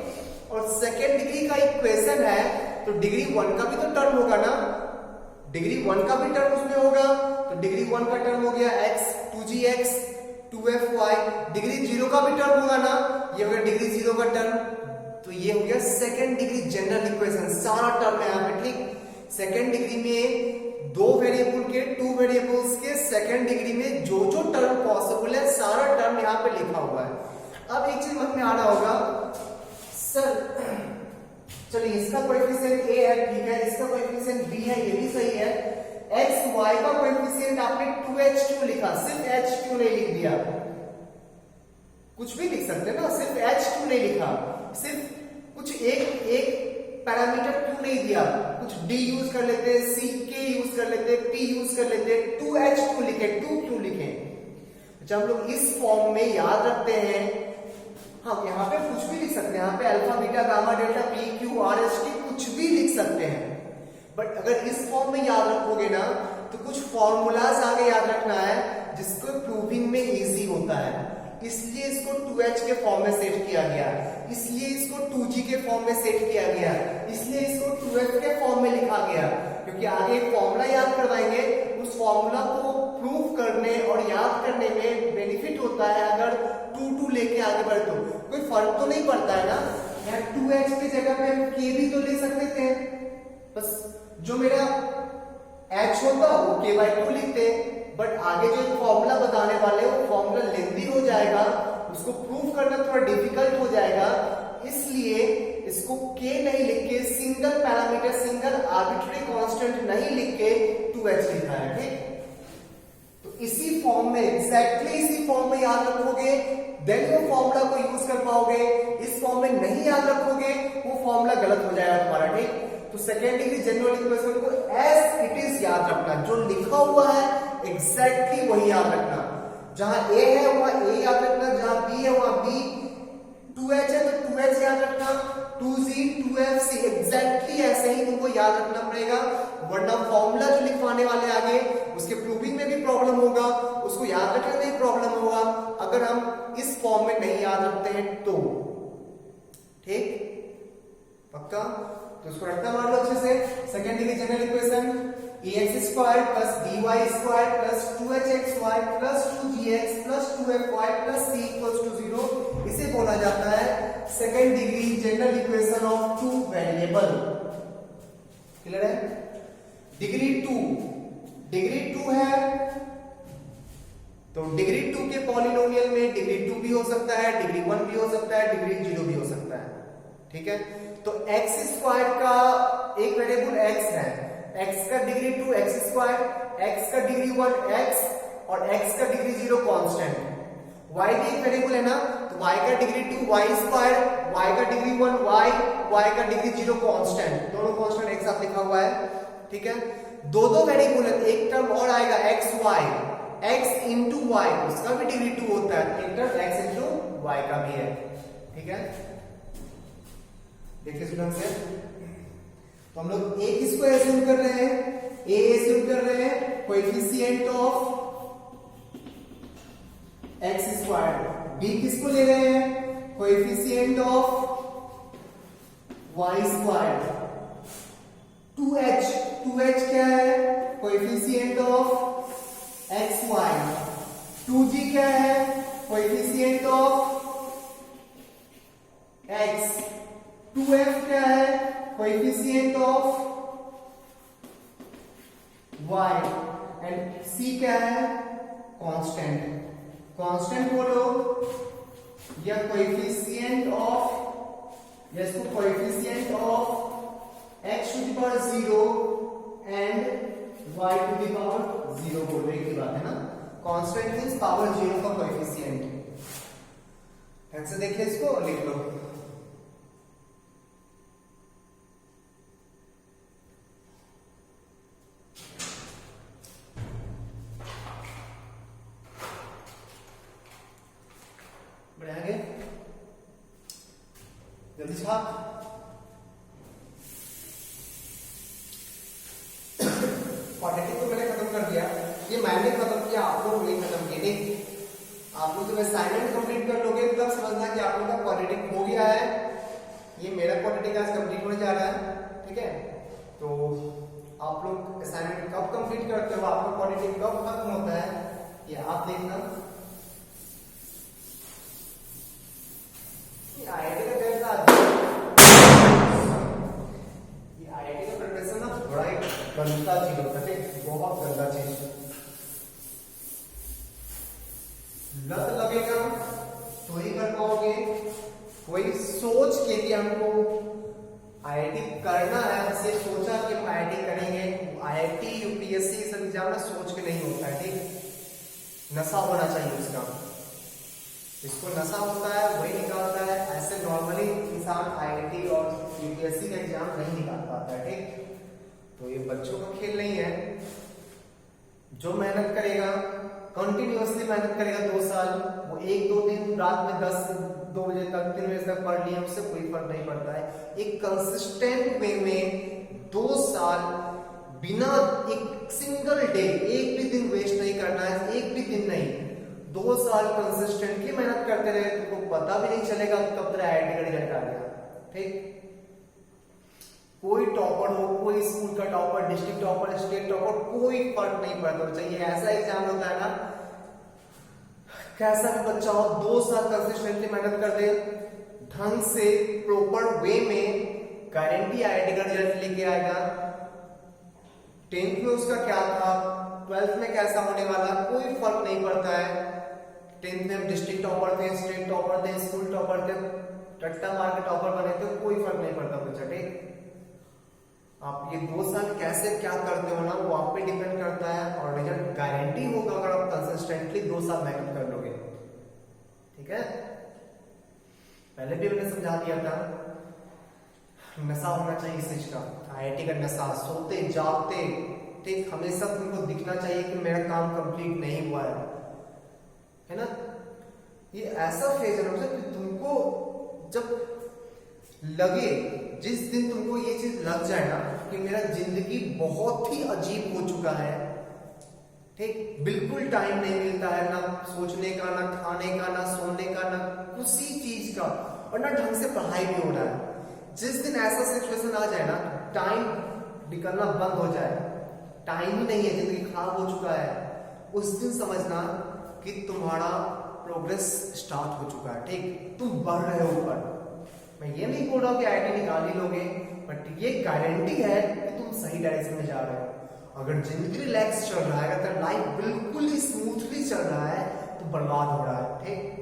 और सेकेंड डिग्री का इक्वेशन है तो डिग्री 1 का भी तो टर्म होगा ना, डिग्री 1 का भी टर्म उसमें होगा, तो डिग्री 1 का टर्म हो गया x 2gx 2fy, डिग्री 0 का भी टर्म होगा ना, ये हो गया डिग्री 0 का टर्म, तो ये हो गया सेकेंड डिग्री जनरल इक्वेशन, सारा टर्म है यहाँ पे, ठीक, सेकेंड डिग्री में 2 वेरिएबल के 2 वेरिएबल्स के सेकेंड डिग्री में जो जो टर्म पॉसिबल है सारा टर्म यहाँ पे लिखा हुआ है। अब एक चीज मन में आ रहा होगा, सर चलिए इसका कोएफिशिएंट a है, ठीक है, इसका कोएफिशिएंट b है, ये भी सही है, x y का कोएफिशिएंट आपने 2h क्यों लिखा, सिर्फ h क्यों नहीं लिख दिया, कुछ भी लिख सकते ना, सिर्फ h क्यों नहीं लिखा, सिर्फ कुछ एक पैरामीटर क्यों नहीं दिया, कुछ d यूज कर लेते, c k यूज कर लेते, p यूज कर लेते, 2h क्यों लिखे, 2 क्यों लिखे। जब हम लोग इस फॉर्म में याद रखते हैं, हम यहाँ पे कुछ भी लिख सकते हैं, यहाँ पे alpha beta gamma delta P Q R S T कुछ भी लिख सकते हैं, बट अगर इस फॉर्म में याद रखोगे ना तो कुछ फॉर्मूलाज आगे याद रखना है जिसको प्रूविंग में इजी होता है, इसलिए इसको 2h के फॉर्म में सेट किया गया, इसलिए इसको 2g के फॉर्म में सेट किया गया, इसलिए इसको 2f के फॉर्म में लिखा गया, क्योंकि आगे एक फॉर्मूला याद करवाएंगे, उस फॉर्मूला को प्रूव करने और याद करने में बेनिफिट होता है अगर 2 लेके आगे बढ़े, तो कोई फर्क तो नहीं पड़ता है ना, यहाँ 2h की जगह पे हम k भी तो ले सकते थे, बस जो मेरा h होता वो k/2 लिखते, बट आगे जो फॉर्मूला बताने वाले वो फॉर्मूला लेंथी हो जाएगा, उसको प्रूव करना थोड़ा डिफिकल्ट उसको k नहीं लिख के, single parameter, single arbitrary constant नहीं लिख के 2h लिखा है, ठीक। तो इसी फॉर्म में, एग्जैक्टली इसी फॉर्म में याद रखोगे, देन वो फॉर्मूला को यूज कर पाओगे। इस फॉर्म में नहीं याद रखोगे, वो फॉर्मूला गलत हो जाएगा तुम्हारा, ठीक। तो सेकेंड डिग्री जनरल इक्वेशन को एज इट इज याद रखना, जो लिखा हुआ है एग्जैक्टली वही याद रखना। जहां a है वहां a याद रखना, जहां b है वहां b, 2h है तो 2h याद रखना, 2g 2fc एग्जैक्टली ऐसे ही तुमको याद रखना पड़ेगा, वरना फॉर्मूला जो लिखवाने वाले आगे उसके प्रूविंग में भी प्रॉब्लम होगा, उसको याद रखने में भी प्रॉब्लम होगा अगर हम इस फॉर्म में नहीं याद रखते हैं तो, ठीक, पक्का। तो इसको रखना मान लो अच्छे से। Second degree general equation ax square plus by square plus 2hxy plus 2gx plus 2fy plus c equals to 0, इसे बोला जाता है second degree general equation of two variable. Clear है? डिग्री 2 है तो डिग्री 2 के पॉलिनोमियल में डिग्री 2 भी हो सकता है, डिग्री 1 भी हो सकता है, डिग्री 0 भी हो सकता है, ठीक है। तो x स्क्वायर का एक वेरिएबल x है, x का डिग्री 2 x स्क्वायर, x का डिग्री 1 x और x का डिग्री 0 कांस्टेंट, y भी एक वेरिएबल है ना, तो y का डिग्री 2 y स्क्वायर, y का डिग्री 1 y का डिग्री 0 कांस्टेंट, दोनों कांस्टेंट एक साथ लिखा हुआ है, ठीक है। दो वेरिएबल है, एक टर्म और आएगा x y, x into y, उसका भी डिग्री 2 होता है, एक टर्म x इंटू y का भी है, ठीक है। देखिए स्टूडेंट से, तो हम लोग a किसको एज्यूम कर रहे हैं, a एज्यूम कर रहे हैं coefficient of x square, b किसको ले रहे हैं coefficient of y square, 2h क्या है कोएफिशिएंट ऑफ xy, 2g क्या है कोएफिशिएंट ऑफ x, 2f क्या है coefficient of y and c क्या है कांस्टेंट। कांस्टेंट बोलो या कोएफिशिएंट ऑफ, या इसको coefficient of x to the power 0 and y to the power 0 बोलो, एक ही बात है ना। कांस्टेंट मींस पावर 0 का कोएफिशिएंट। ऐसे देखिए इसको लिख लो, बढ़ाएंगे जल्दी छाप। क्वाड्रेटिक को मैंने खत्म कर दिया, ये मैंने खत्म किया, आप लोग नहीं खत्म किए, ठीक। आप लोग जब असाइनमेंट कंप्लीट कर लोगे तब समझना कि आप लोग का क्वाड्रेटिक हो गया है। ये मेरा क्वाड्रेटिक आज कंप्लीट होने जा रहा है, ठीक है। तो आप लोग असाइनमेंट कब कंप्लीट करते हो, आपका क्वाड्रेटिक कब खत्म होता है, ये आप देखना। आईआईटी का कैसा, ये आईआईटी का प्रिपरेशन ना बड़ा ही गंदा चीज होता है, बहुत गंदा चीज। लत लगेगा तो ही कर पाओगे, कोई सोच के कि हमको आईआईटी करना है, बस सोचा कि हम आईआईटी करेंगे, आईआईटी यूपीएससी सब एग्जाम ना सोच के नहीं होता है, ठीक। नशा होना चाहिए उसका, इसको नशा होता है वही निकालता है, ऐसे नॉर्मली इंसान आईआईटी और यूपीएससी का एग्जाम नहीं निकाल पाता है, ठीक। तो ये बच्चों का खेल नहीं है, जो मेहनत करेगा, कंटिन्यूअसली मेहनत करेगा 2 साल, वो 1-2 दिन रात में 2 बजे तक 3 बजे तक पढ़ लिया, उससे कोई फर्क नहीं पड़ता है। एक कंसिस्टेंट वे में 2 साल बिना एक सिंगल डे, एक भी दिन वेस्ट नहीं करना है, एक भी दिन नहीं, 2 साल कंसिस्टेंटली मेहनत करते रहे, तुमको पता भी नहीं चलेगा कब तक आईआईटी का रिजल्ट आ गया, ठीक। कोई टॉपर हो, कोई स्कूल का topper, district topper, state topper, कोई फर्क नहीं पड़ता चाहिए। ऐसा एग्जाम होता है ना, कैसा भी बच्चा हो 2 साल कंसिस्टेंटली मेहनत कर दे, ढंग से प्रॉपर वे में, गारंटी आईआईटी का रिजल्ट लेके आएगा। 10th में उसका क्या था, 12th में कैसा होने वाला, कोई फर्क नहीं पड़ता है। 10th में डिस्ट्रिक्ट टॉपर थे, स्टेट टॉपर थे, स्कूल टॉपर थे, रट्टा मार के टॉपर बने थे, कोई फर्क नहीं पड़ता बच्चा। ठीक, आप ये 2 साल कैसे क्या करते हो ना, वो आप पे डिपेंड करता है, और रिजल्ट गारंटी होगा अगर आप कंसिस्टेंटली 2 साल मेहनत कर लोगे। ठीक है, पहले भी मैंने समझा दिया था, नशा होना चाहिए इस चीज का, आईआईटी का नशा, सोते जागते, ठीक, हमेशा तुमको दिखना चाहिए कि मेरा काम कंप्लीट नहीं हुआ है ना। ये ऐसा फेज है ना कि तुमको जब लगे, जिस दिन तुमको ये चीज लग जाए ना कि मेरा जिंदगी बहुत ही अजीब हो चुका है, ठीक, बिल्कुल टाइम नहीं मिलता है ना सोचने का, ना खाने का, ना सोने का, ना किसी चीज का, और ना ढंग से पढ़ाई भी हो रहा है। जिस दिन ऐसा सिचुएशन आ जाए ना, टाइम निकलना बंद हो जाए, टाइम ही नहीं है, जिंदगी खराब हो चुका है, उस दिन समझना कि तुम्हारा प्रोग्रेस स्टार्ट हो चुका है। ठीक, तुम बढ़ रहे हो ऊपर। मैं ये नहीं बोल रहा हूं कि आईआईटी निकाल ही लोगे, बट ये गारंटी है कि तुम सही डायरेक्शन में जा रहे हो। अगर जिंदगी रिलैक्स चल रहा है, अगर लाइफ बिल्कुल ही स्मूथली चल रहा है, तो बर्बाद हो रहा है। ठीक,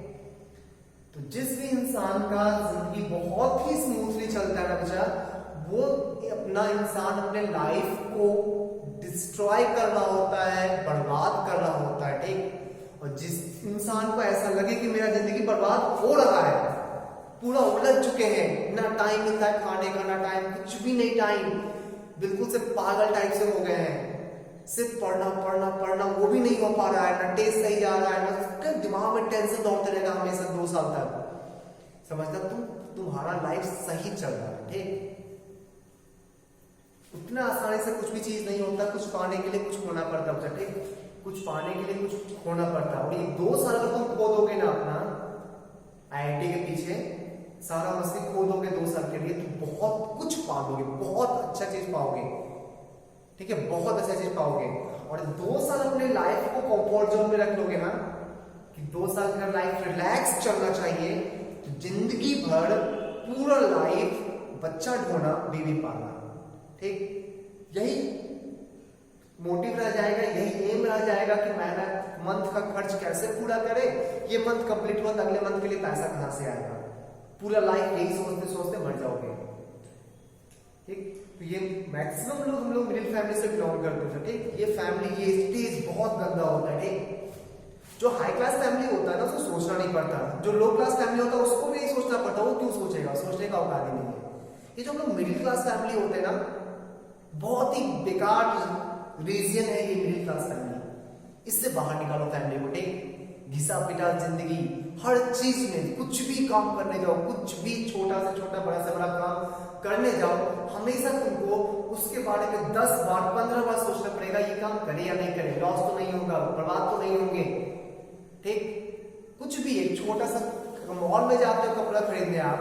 तो जिस भी इंसान का जिंदगी बहुत ही स्मूथली चलता है ना बच्चा, वो अपना इंसान अपने लाइफ को डिस्ट्रॉय कर रहा होता है, बर्बाद कर रहा होता है। ठीक, और जिस इंसान को ऐसा लगे कि मेरा जिंदगी बर्बाद हो रहा है, पूरा उलझ चुके हैं, ना टाइम मिलता है खाने का, ना टाइम, कुछ भी नहीं टाइम, बिल्कुल से पागल टाइप से हो गए हैं, सिर्फ पढ़ना पढ़ना पढ़ना, वो भी नहीं हो पा रहा है, ना टेस्ट सही जा रहा है, ना दिमाग में टेंशन दौड़ते रहेगा हमेशा 2 साल तक। समझना तुम्हारा लाइफ सही चल रहा है। ठीक, उतना आसानी से कुछ भी चीज नहीं होता, कुछ पाने के लिए कुछ खोना पड़ता है। ठीक, कुछ पाने के लिए कुछ खोना पड़ता है, और ये 2 साल अगर तुम खो दोगे ना अपना आईआईटी के पीछे सारा मस्ती खो दोगे 2 साल के लिए, तो बहुत कुछ पाओगे, बहुत अच्छा चीज पाओगे। ठीक है, बहुत अच्छा चीज पाओगे। और 2 साल अपने लाइफ को कंफर्ट जोन में रख लोगे ना, कि 2 साल का लाइफ रिलैक्स चलना चाहिए, तो जिंदगी भर पूरा लाइफ बच्चा ढूंढना, बीवी पालना। ठीक, यही मोटिव रह जाएगा, यही एम रह जाएगा कि मैंने मंथ का खर्च कैसे पूरा करे, ये मंथ कंप्लीट हुआ, अगले मंथ के लिए पैसा कहां से आएगा, पूरा लाइफ यही सोचते सोचते मर जाओगे। ठीक, तो ये मैक्सिमम लोग, हम लोग मिडिल फैमिली से बिलोंग करते हैं। ठीक, ये फैमिली, ये स्टेज बहुत गंदा होता है। ठीक, जो हाई क्लास फैमिली होता है ना, उसको सोचना नहीं पड़ता, जो लो क्लास फैमिली होता है उसको भी नहीं सोचना पड़ता, वो क्यों सोचेगा, सोचने का औकात ही नहीं है। ये जो हम लोग मिडिल क्लास फैमिली होते हैं ना, बहुत ही बेकार रीजन है ये मिडिल क्लास फैमिली। इससे बाहर निकालो फैमिली को। ठीक, घिसा पिटा जिंदगी, हर चीज में कुछ भी काम करने जाओ, कुछ भी छोटा से छोटा बड़ा से बड़ा काम करने जाओ, हमेशा तुमको उसके बारे में 10 बार 15 बार सोचना पड़ेगा, ये काम करे या नहीं करे, लॉस तो नहीं होगा, बर्बाद तो नहीं होंगे। ठीक, कुछ भी एक छोटा सा मॉल में जाते हो कपड़ा खरीदने आप,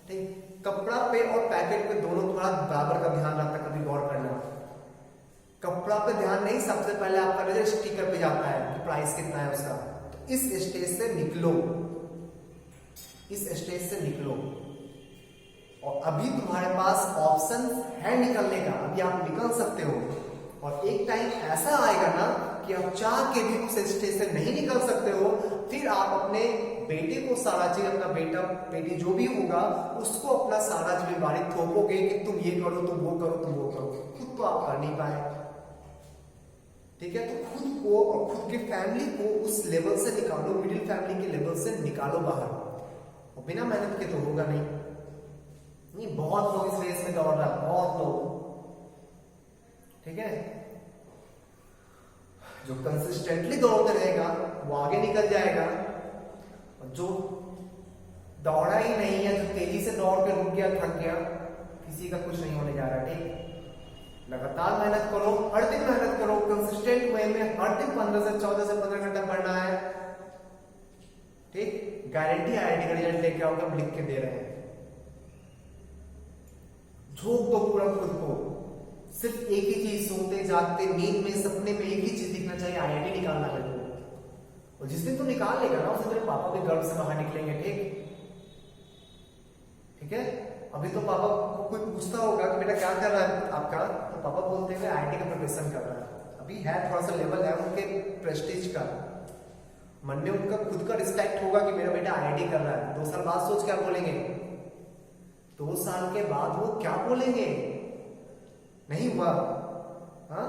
ठीक, कपड़ा पे और पैकेट पे दोनों तुम्हारा बराबर का ध्यान रखता है, कभी गौर करना। कपड़ा पे ध्यान नहीं, सबसे पहले आपका नजर स्टिकर पे जाता है कि प्राइस कितना है उसका। तो इस स्टेज से निकलो, इस स्टेज से निकलो, और अभी तुम्हारे पास ऑप्शन है निकलने का, अभी आप निकल सकते हो। और एक टाइम ऐसा आएगा ना कि आप चाह के भी उस स्टेज से नहीं निकल सकते हो, फिर आप अपने बेटे को सारा चीज, अपना बेटा बेटी जो भी होगा उसको अपना सारा जिम्मेदारी थोपोगे कि तुम ये करो, तुम वो करो, तुम वो करो, खुद तो आप कर नहीं पाए। ठीक है, तो खुद को और खुद की फैमिली को उस लेवल से निकालो, मिडिल फैमिली के लेवल से निकालो बाहर, और बिना मेहनत के तो होगा नहीं। बहुत लोग इस रेस में दौड़ रहा है, बहुत लोग। ठीक है, जो कंसिस्टेंटली दौड़ते रहेगा वो आगे निकल जाएगा, और जो दौड़ा ही नहीं है, जो तेजी से दौड़ के रुक गया, थक गया, किसी का कुछ नहीं होने जा रहा। ठीक, लगातार मेहनत करो, हर दिन मेहनत करो, कंसिस्टेंट वे में हर दिन 14 से 15 घंटा पढ़ना है। ठीक, गारंटी आईआईटी का रिजल्ट लेके आओगे, हम लिख के दे रहे हैं। झोंक दो पूरा खुद को, सिर्फ एक ही चीज, सोते जागते नींद में सपने में एक ही चीज दिखना चाहिए, आईआईटी निकालना है। और जिस दिन तुम निकाल लेगा ना, उस दिन तेरे पापा भी गर्व से बाहर निकलेंगे। ठीक है, अभी तो पापा को कोई पूछता होगा कि बेटा क्या कर रहा है आपका, तो पापा बोलते हैं आईआईटी का प्रिपरेशन कर रहा है। अभी है थोड़ा सा लेवल है उनके प्रेस्टीज का, मन में उनका खुद का रिस्पेक्ट होगा कि मेरा बेटा आईआईटी कर रहा है। 2 साल बाद सोच क्या बोलेंगे? 2 साल के बाद वो क्या बोलेंगे? नहीं हुआ। हाँ,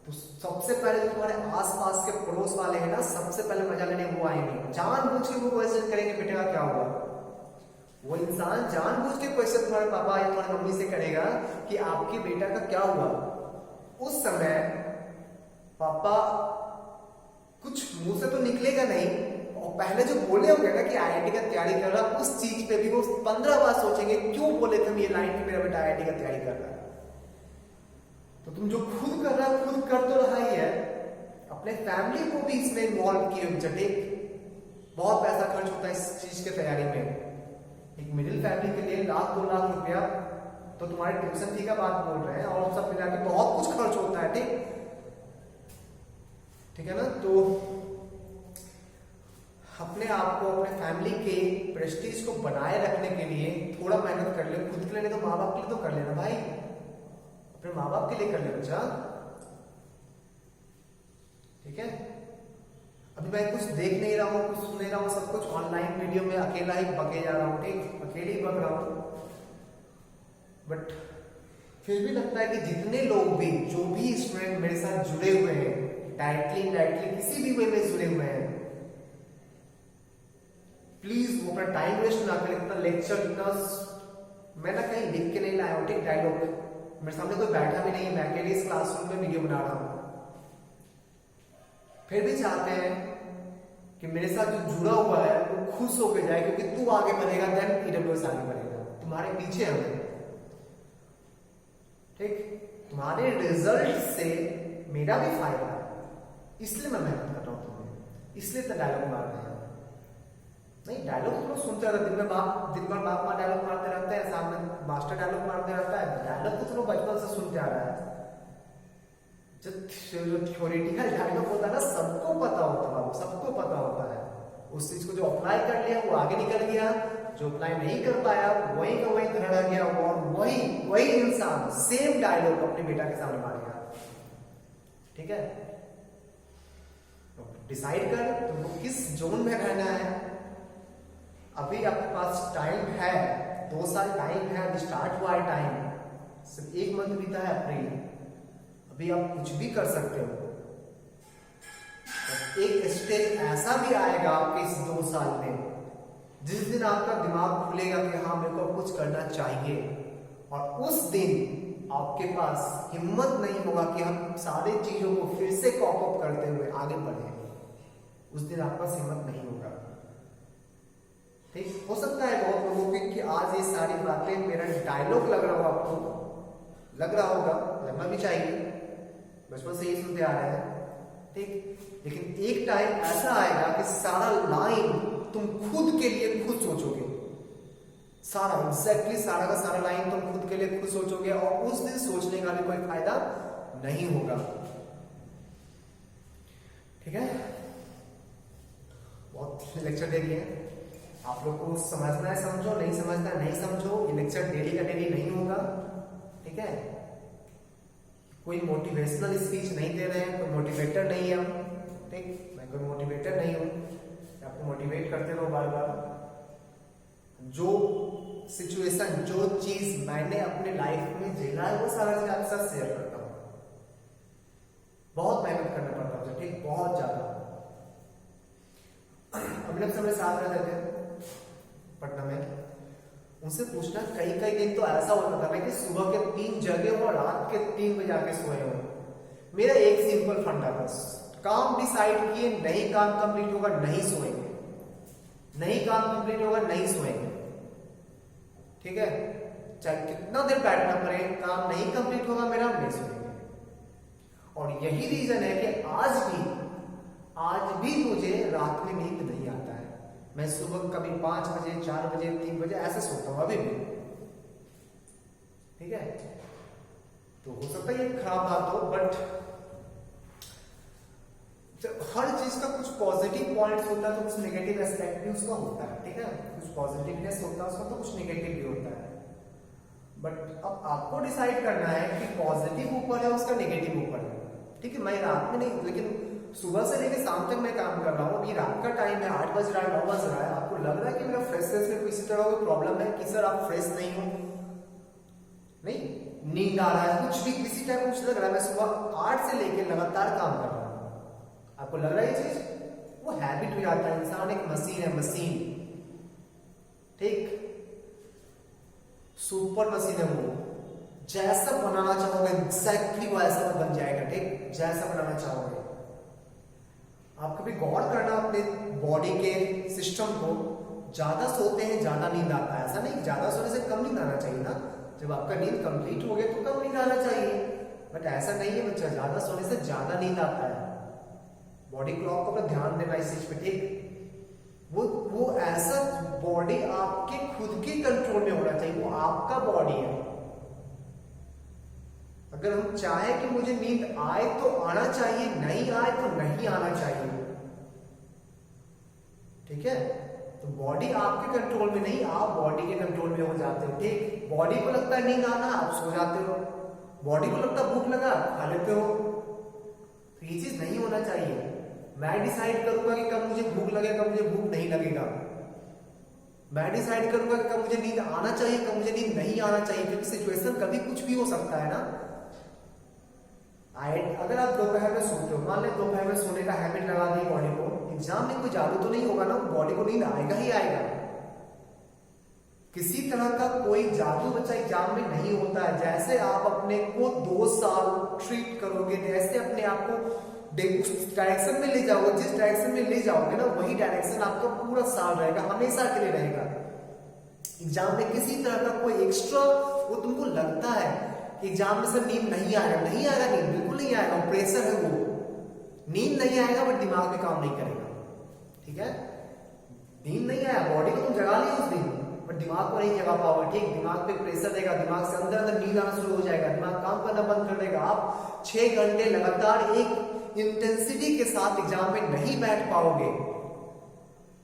तो सबसे पहले जो तुम्हारे आसपास के पड़ोस वाले हैं ना, सबसे पहले मजा लेने वो आएंगे, जानबूझ के वो क्वेश्चन करेंगे बेटे का क्या हुआ। वो इंसान जानबूझ के क्वेश्चन तुम्हारे पापा या तुम्हारी मम्मी से करेगा कि आपके बेटा का क्या हुआ। उस समय पापा कुछ मुंह से तो निकलेगा नहीं, और पहले जो बोले होंगे ना कि आईआईटी का तैयारी कर रहा, उस चीज पे भी वो 15 बार सोचेंगे क्यों बोले थे हम ये लाइन कि मेरा बेटा आईआईटी का तैयारी कर रहा है। तो तुम जो खुद कर रहा है खुद कर तो रहा ही है, अपने फैमिली को भी इसमें इन्वॉल्व किए जटे। बहुत पैसा खर्च होता है इस चीज के तैयारी में। एक मिडिल फैमिली के लिए 1-2 लाख रुपया तो तुम्हारे ट्यूशन फी का बात बोल रहे हैं, और सब मिला के बहुत कुछ खर्च होता है। ठीक है ना। तो अपने आप को, अपने फैमिली के प्रेस्टीज को बनाए रखने के लिए थोड़ा मेहनत कर ले। खुद के लिए नहीं तो माँ बाप के लिए तो कर लेना भाई, अपने माँ बाप के लिए कर ले बच्चा। ठीक है। अभी मैं कुछ देख नहीं रहा हूँ, कुछ सुन नहीं रहा हूँ, सब कुछ ऑनलाइन वीडियो में अकेला ही बके जा रहा हूँ। ठीक, अकेले ही बक रहा हूँ। बट फिर भी लगता है कि जितने लोग भी, जो भी स्टूडेंट मेरे साथ जुड़े हुए हैं, डायरेक्टली इनडायरेक्टली किसी भी वे में जुड़े हुए हैं, प्लीज वो अपना टाइम वेस्ट ना करें। इतना लेक्चर, इतना मैं ना कहीं लिख के नहीं लाया हूँ। ठीक, डायलॉग मेरे सामने कोई बैठा भी नहीं है, मैं अकेले इस क्लासरूम में वीडियो बना रहा हूँ। फिर भी चाहते हैं कि मेरे साथ जो जुड़ा हुआ है वो खुश होकर जाए, क्योंकि तू आगे बढ़ेगा देन ईडब्ल्यूएस आगे बढ़ेगा। तुम्हारे पीछे हमें, ठीक, तुम्हारे रिजल्ट से मेरा भी फायदा है, इसलिए मैं मेहनत कर रहा हूं तुम्हें, इसलिए तो डायलॉग मार रहे हैं। नहीं, डायलॉग तो लोग सुनते रहते, दिन भर बाप माँ डायलॉग मारते रहते हैं, सामने मास्टर डायलॉग मारते रहता है। डायलॉग तो लोग बचपन से सुनते आ रहा है। जो थ्योरेटिकल डायलॉग होता है ना, सबको पता होता है बाबू, सबको पता होता है। उस चीज को जो अप्लाई कर लिया वो आगे निकल गया, जो अप्लाई नहीं कर पाया वही का वही धड़ा गया, और वही इंसान सेम डायलॉग अपने बेटा के सामने मारेगा। ठीक है, डिसाइड कर तुमको किस जोन में रहना है। अभी आपके पास टाइम है, 2 साल टाइम है, अभी स्टार्ट हुआ है टाइम, सिर्फ 1 मंथ बीता है, अप्रैल। अभी आप कुछ भी कर सकते हो। एक स्टेज ऐसा भी आएगा आपके इस 2 साल में, जिस दिन आपका दिमाग खुलेगा कि हाँ मेरे को कुछ करना चाहिए, और उस दिन आपके पास हिम्मत नहीं होगा कि हम सारे चीजों को फिर से कॉप अप करते हुए आगे बढ़े। उस दिन आपके पास हिम्मत नहीं होगा। ठीक, हो सकता है बहुत लोगों की कि आज ये सारी बातें मेरा डायलॉग लग रहा होगा, आपको लग रहा होगा, लगना भी चाहिए, बचपन से ही सुनते आ रहे हैं। ठीक, लेकिन एक टाइम ऐसा आएगा कि सारा लाइन तुम खुद के लिए खुद सोचोगे, सारा एग्जैक्टली सारा का सारा लाइन तुम खुद के लिए खुद सोचोगे, और उस दिन सोचने का भी कोई फायदा नहीं होगा। ठीक है, बहुत लेक्चर दे दिए, आप लोग को समझना है समझो, नहीं समझना है नहीं समझो। ये लेक्चर डेली का डेली नहीं होगा। ठीक है, कोई मोटिवेशनल स्पीच नहीं दे रहे हैं, कोई मोटिवेटर नहीं है हम। ठीक, मैं कोई मोटिवेटर नहीं हूं, आपको मोटिवेट करते रहो बार बार। जो सिचुएशन, जो चीज मैंने अपने लाइफ में झेला है, वो सारा चीज आपके साथ शेयर करता हूं। बहुत मेहनत करना पड़ता है, ठीक, बहुत ज्यादा। अभिनव से मेरे साथ रहते थे पटना में, उनसे पूछना, कई कई दिन तो ऐसा होता था कि सुबह के 3 जगे हो और रात के 3 बजे आके सोए हो। मेरा एक सिंपल फंडा, बस काम डिसाइड किए, नहीं काम कंप्लीट होगा नहीं सोएंगे, नहीं काम कंप्लीट होगा नहीं सोएंगे। ठीक है, चाहे कितना देर बैठना पड़े, काम नहीं कंप्लीट होगा मेरा, नहीं सोएंगे। और यही रीजन है कि आज भी मुझे रात में नींद नहीं आता है। मैं सुबह कभी 5 बजे, 4 बजे, 3 बजे ऐसे सोता हूं अभी भी। ठीक है, तो हो सकता है ये खराब बात हो, बट हर चीज का कुछ पॉजिटिव पॉइंट्स होता है तो कुछ नेगेटिव एस्पेक्ट भी उसका होता है। ठीक है, कुछ पॉजिटिवनेस होता है उसका तो कुछ नेगेटिव भी होता है। बट अब आपको डिसाइड करना है कि पॉजिटिव ऊपर है उसका नेगेटिव ऊपर है। ठीक है, मैं रात में नहीं, लेकिन सुबह से लेकर शाम तक मैं काम कर रहा हूँ, अभी रात का टाइम है, 8 बज रहा है, 9 बज रहा है, आपको लग रहा है कि मेरा फ्रेशनेस में किसी तरह का प्रॉब्लम है कि सर आप फ्रेश नहीं हो, नहीं, नींद आ रहा है, कुछ भी किसी टाइम कुछ लग रहा है, मैं सुबह 8 से लेकर लगातार काम कर रहा हूँ, आपको लग रहा है ये चीज, वो हैबिट हो जाता है, इंसान एक मशीन है, मशीन, ठीक, सुपर मशीन है वो, जैसा बनाना चाहोगे एग्जैक्टली वो ऐसा बन जाएगा, ठीक, जैसा बनाना चाहोगे। आप कभी गौर करना अपने बॉडी के सिस्टम को, ज्यादा सोते हैं ज्यादा नींद आता है, ऐसा नहीं, ज्यादा सोने से कम नींद आना चाहिए ना, जब आपका नींद कंप्लीट हो गया तो कम नींद आना चाहिए, बट ऐसा नहीं है बच्चा, ज्यादा सोने से ज्यादा नींद आता है। बॉडी क्लॉक को अपना ध्यान देना इस चीज पे, ठीक, वो ऐसा बॉडी आपके खुद के कंट्रोल में होना चाहिए, वो आपका बॉडी है। अगर हम चाहे कि मुझे नींद आए तो आना चाहिए, नहीं आए तो नहीं आना चाहिए, ठीक है, तो बॉडी आपके कंट्रोल में नहीं, आप बॉडी के कंट्रोल में हो जाते हो, ठीक, बॉडी को लगता है नींद आना, आप सो जाते हो, बॉडी को लगता है भूख लगा, खा लेते हो, तो ये चीज नहीं होना चाहिए। मैं डिसाइड करूंगा कि कब मुझे भूख लगेगा, कब मुझे भूख नहीं लगेगा, मैं डिसाइड करूंगा कि कब मुझे नींद आना चाहिए, कब मुझे नींद नहीं आना चाहिए, क्योंकि सिचुएशन कभी कुछ भी हो सकता है ना। अगर आप दोपहर में सोते हो, मान लें दोपहर में सोने का हैबिट लगा दी बॉडी को, एग्जाम में कोई जादू तो नहीं होगा ना, बॉडी को नींद आएगा ही आएगा, किसी तरह का कोई जादू बच्चा एग्जाम में नहीं होता है। जैसे आप अपने को 2 साल ट्रीट करोगे, जैसे अपने आप को उस डायरेक्शन में ले जाओगे, जिस डायरेक्शन में ले जाओगे ना, वही डायरेक्शन आपका पूरा साल रहेगा, हमेशा के लिए रहेगा। एग्जाम में किसी तरह का कोई एक्स्ट्रा वो तुमको लगता है कि एग्जाम में सर नींद नहीं आएगा, नहीं आएगा, नींद बिल्कुल नहीं आएगा, प्रेशर है वो, नींद नहीं आएगा बट दिमाग में काम नहीं करेगा, ठीक है, नींद नहीं आया, बॉडी को तुम जगा लिया उस दिन, बट दिमाग को नहीं जगा पाओगे, ठीक, दिमाग पे प्रेशर देगा, दिमाग से अंदर अंदर नींद आना शुरू हो जाएगा, दिमाग काम करना बंद कर देगा, आप 6 घंटे लगातार एक इंटेंसिटी के साथ एग्जाम में नहीं बैठ पाओगे।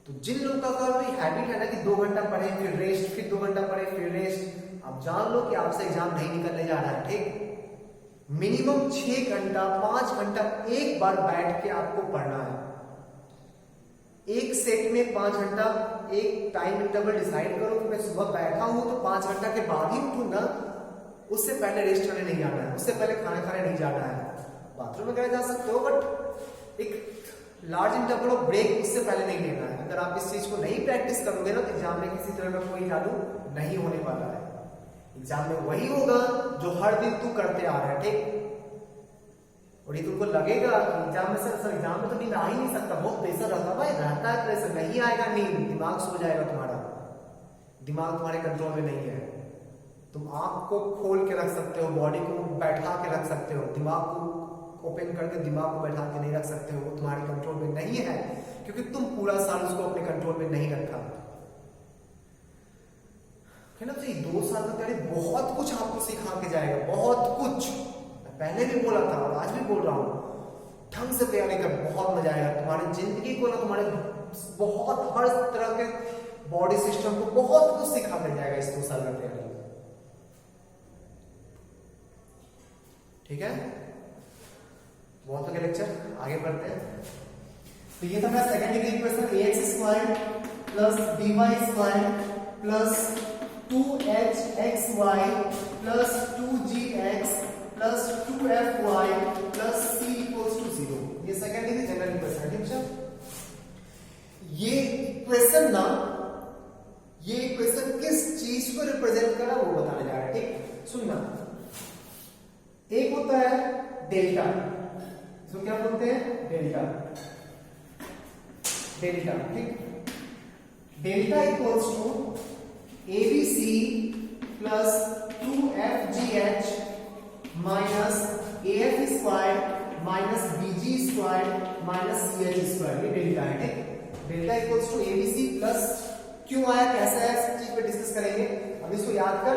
तो जिन लोगों का कोई हैबिट है ना कि 2 घंटा पढ़े फिर रेस्ट, फिर 2 घंटा पढ़े फिर रेस्ट, आप जान लो कि आपसे एग्जाम नहीं निकलने जा रहा है, ठीक, मिनिमम 6 घंटा 5 घंटा एक बार बैठ के आपको पढ़ना है, एक सेट में 5 घंटा, एक टाइम इंटरवल डिसाइड करो कि मैं सुबह बैठा हूं तो 5 घंटा के बाद ही उठूंगा, उससे पहले रेस्ट करने नहीं जाना है, उससे पहले खाना खाने नहीं जाना है, बाथरूम वगैरह जा सकते हो बट एक लार्ज इंटरवल ऑफ ब्रेक उससे पहले नहीं लेना है। अगर आप इस चीज को नहीं प्रैक्टिस करोगे ना तो एग्जाम में किसी तरह का कोई जादू नहीं होने वाला है, एग्जाम में वही होगा जो हर दिन तू करते आ रहा है, ठीक, और ये तुमको लगेगा कि एग्जाम में सर एग्जाम में तो नींद आ ही नहीं सकता, बहुत प्रेशर रहता है, भाई रहता है प्रेशर, नहीं आएगा नींद, दिमाग सो जाएगा तुम्हारा, दिमाग तुम्हारे कंट्रोल में नहीं है, तुम आंख को खोल के रख सकते हो, बॉडी को बैठा के रख सकते हो, दिमाग को ओपन करके दिमाग को बैठा के नहीं रख सकते हो, वो तुम्हारे कंट्रोल में नहीं है, क्योंकि तुम पूरा साल उसको अपने कंट्रोल में नहीं रखा है ना। तो ये 2 साल का पहले बहुत कुछ आपको सिखा के जाएगा, बहुत कुछ, पहले भी बोला था और आज भी बोल रहा हूं, ढंग से तैयारी कर, बहुत मजा आएगा, तुम्हारी जिंदगी को ना, तुम्हारे बहुत हर तरह के बॉडी सिस्टम को बहुत कुछ सिखा के जाएगा इस 2 साल का तैयारी, ठीक है। बहुत हो गया लेक्चर, आगे बढ़ते हैं। तो ये था मेरा second degree equation, ax² plus by² plus 2hxy plus 2gx plus 2fy plus c equals to 0, ये सेकंड डिग्री जनरल इक्वेशन है, ठीक है। ये इक्वेशन ना, ये इक्वेशन किस चीज को रिप्रेजेंट कर रहा है वो बताने जा रहा है, ठीक, सुनना। एक होता है डेल्टा, इसको क्या बोलते हैं, डेल्टा, डेल्टा, ठीक, delta equals to ABC plus 2FGH minus AF² minus BG² minus CH², ये डेल्टा है, ठीक, delta equals to ABC plus, क्यों आया, कैसा है, इस चीज पे डिस्कस करेंगे। अब इसको याद कर,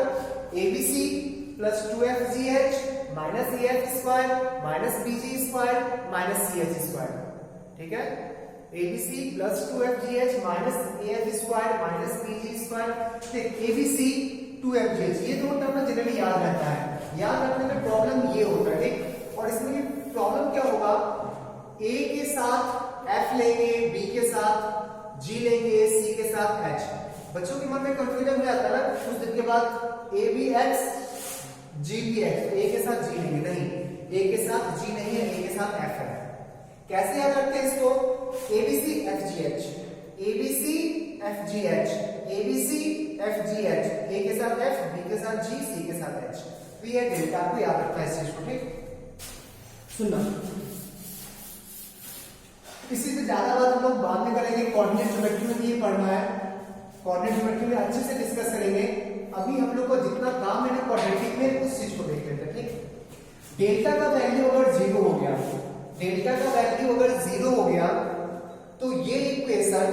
ABC plus 2FGH minus AF² minus BG² minus CH², ठीक है, ABC plus 2FGH minus AF² minus BG², ठीक, ABC 2FGH, ये दो टर्म जनरली याद रहता है, याद रखने में प्रॉब्लम ये होता है, ठीक, और इसमें प्रॉब्लम क्या होगा, ए के साथ एफ लेंगे, बी के साथ जी लेंगे, सी के साथ एच। बच्चों के मन में कंफ्यूजन हो जाता है ना कुछ दिन के बाद, A B X G B X, A के साथ जी लेंगे, नहीं ए के साथ जी नहीं है, ए के साथ एफ है। कैसे याद रखते हैं इसको, A B C F G H, A B C F G H, A B C F G H, A के साथ एफ, बी के साथ जी, सी के साथ एच। तो ये डेल्टा को याद रखना है इस चीज को, ठीक। सुनना, इसी से ज्यादा बात हम लोग बाद में करेंगे, कोऑर्डिनेट ज्योमेट्री में भी ये पढ़ना है, कोऑर्डिनेट ज्योमेट्री में अच्छे से डिस्कस करेंगे। अभी हम लोग को जितना काम है ना क्वाड्रेटिक में, उस चीज को देख लेते हैं, ठीक। डेल्टा का वैल्यू अगर 0 हो गया, डेल्टा का वैल्यू अगर 0 हो गया तो ये equation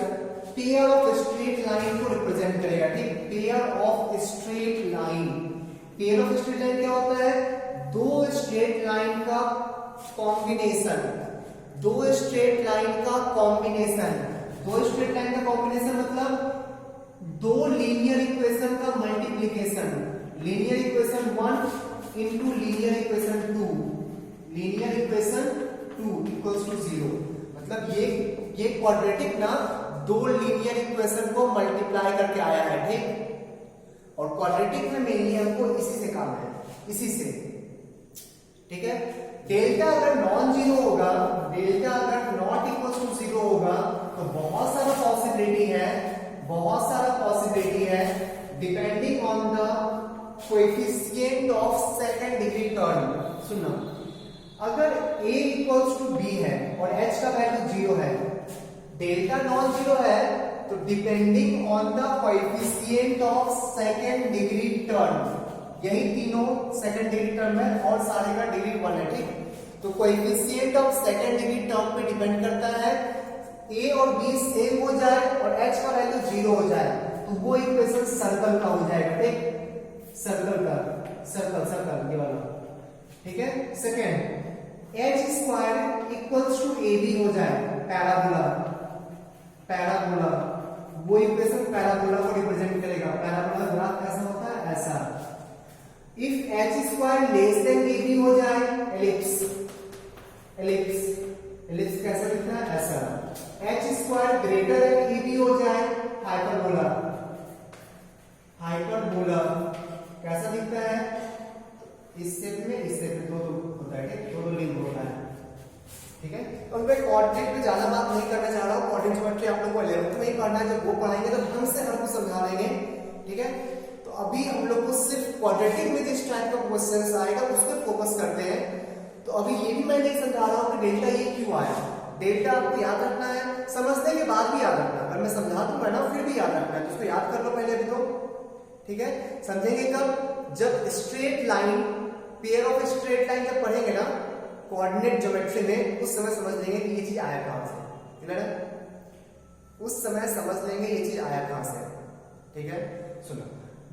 pair of straight line को रिप्रेजेंट करेगा, ठीक। Pair of straight line, pair of straight line क्या होता है, दो स्ट्रेट लाइन का कॉम्बिनेशन, दो स्ट्रेट लाइन का कॉम्बिनेशन, दो स्ट्रेट लाइन का कॉम्बिनेशन मतलब दो लीनियर इक्वेशन का multiplication, linear equation 1 into linear equation 2, linear equation 2 equals to 0। मतलब ये क्वाड्रेटिक ना दो लीनियर इक्वेशन को मल्टीप्लाई करके आया है, ठीक। और क्वाड्रेटिक में मेनली हमको इसी से काम है, इसी से, ठीक है। डेल्टा अगर नॉन जीरो होगा, डेल्टा अगर नॉट इक्वल टू 0 होगा तो बहुत सारा पॉसिबिलिटी है, बहुत सारा पॉसिबिलिटी है, depending on the coefficient of second degree term. सुनना, अगर a इक्वल्स टू b है और h का वैल्यू 0 है, डेल्टा नॉन जीरो है, तो depending on the coefficient of second degree term, यही तीनों सेकंड डिग्री टर्म है और सारे का डिग्री 1 है, ठीक। तो coefficient of second degree term पे डिपेंड करता है, a और b सेम हो जाए और h का वैल्यू 0 हो जाए तो वो इक्वेशन सर्कल का हो जाएगा, ठीक। सर्कल का, सर्कल ये वाला, ठीक है। Second, h square equals to ab हो जाए, पैराबोला, पैराबोला वो इक्वेशन पैराबोला को रिप्रेजेंट करेगा। पैराबोला ग्राफ कैसा होता है, ऐसा। If h square less than ab हो जाए, एलिप्स, एलिप्स, एलिप्स कैसा दिखता है, ऐसा। h square greater then ab हो जाए, हाइपरबोला, हाइपरबोला कैसा दिखता है, इस शेप में, इस शेप में दो होता है, ठीक, दो लिंक होता है, ठीक है। और मैं कोऑर्डिनेट पे ज्यादा बात नहीं करना चाह रहा हूँ, कोऑर्डिनेट ज्योमेट्री आप लोगों को 11th में ही पढ़ना है, जब वो पढ़ाएंगे तो ढंग से हमको समझा देंगे, ठीक है। तो अभी हम लोग को सिर्फ क्वाड्रेटिक में जिस टाइप का क्वेश्चंस आएगा उस पर फोकस करते हैं। तो अभी ये भी मैं नहीं समझा रहा हूँ कि डेल्टा ये क्यों आया, डेल्टा आपको याद रखना है, समझने के बाद भी याद रखना है, अगर मैं समझा दूंगा ना फिर भी याद रखना है, तो उसको याद कर लो पहले अभी तो, ठीक है। समझेंगे कब, जब straight line, pair of straight line जब पढ़ेंगे ना कोऑर्डिनेट ज्योमेट्री में, उस समय समझ लेंगे कि ये चीज आया कहां से, क्लियर है, उस समय समझ लेंगे ये चीज आया कहां से, ठीक है। सुनो,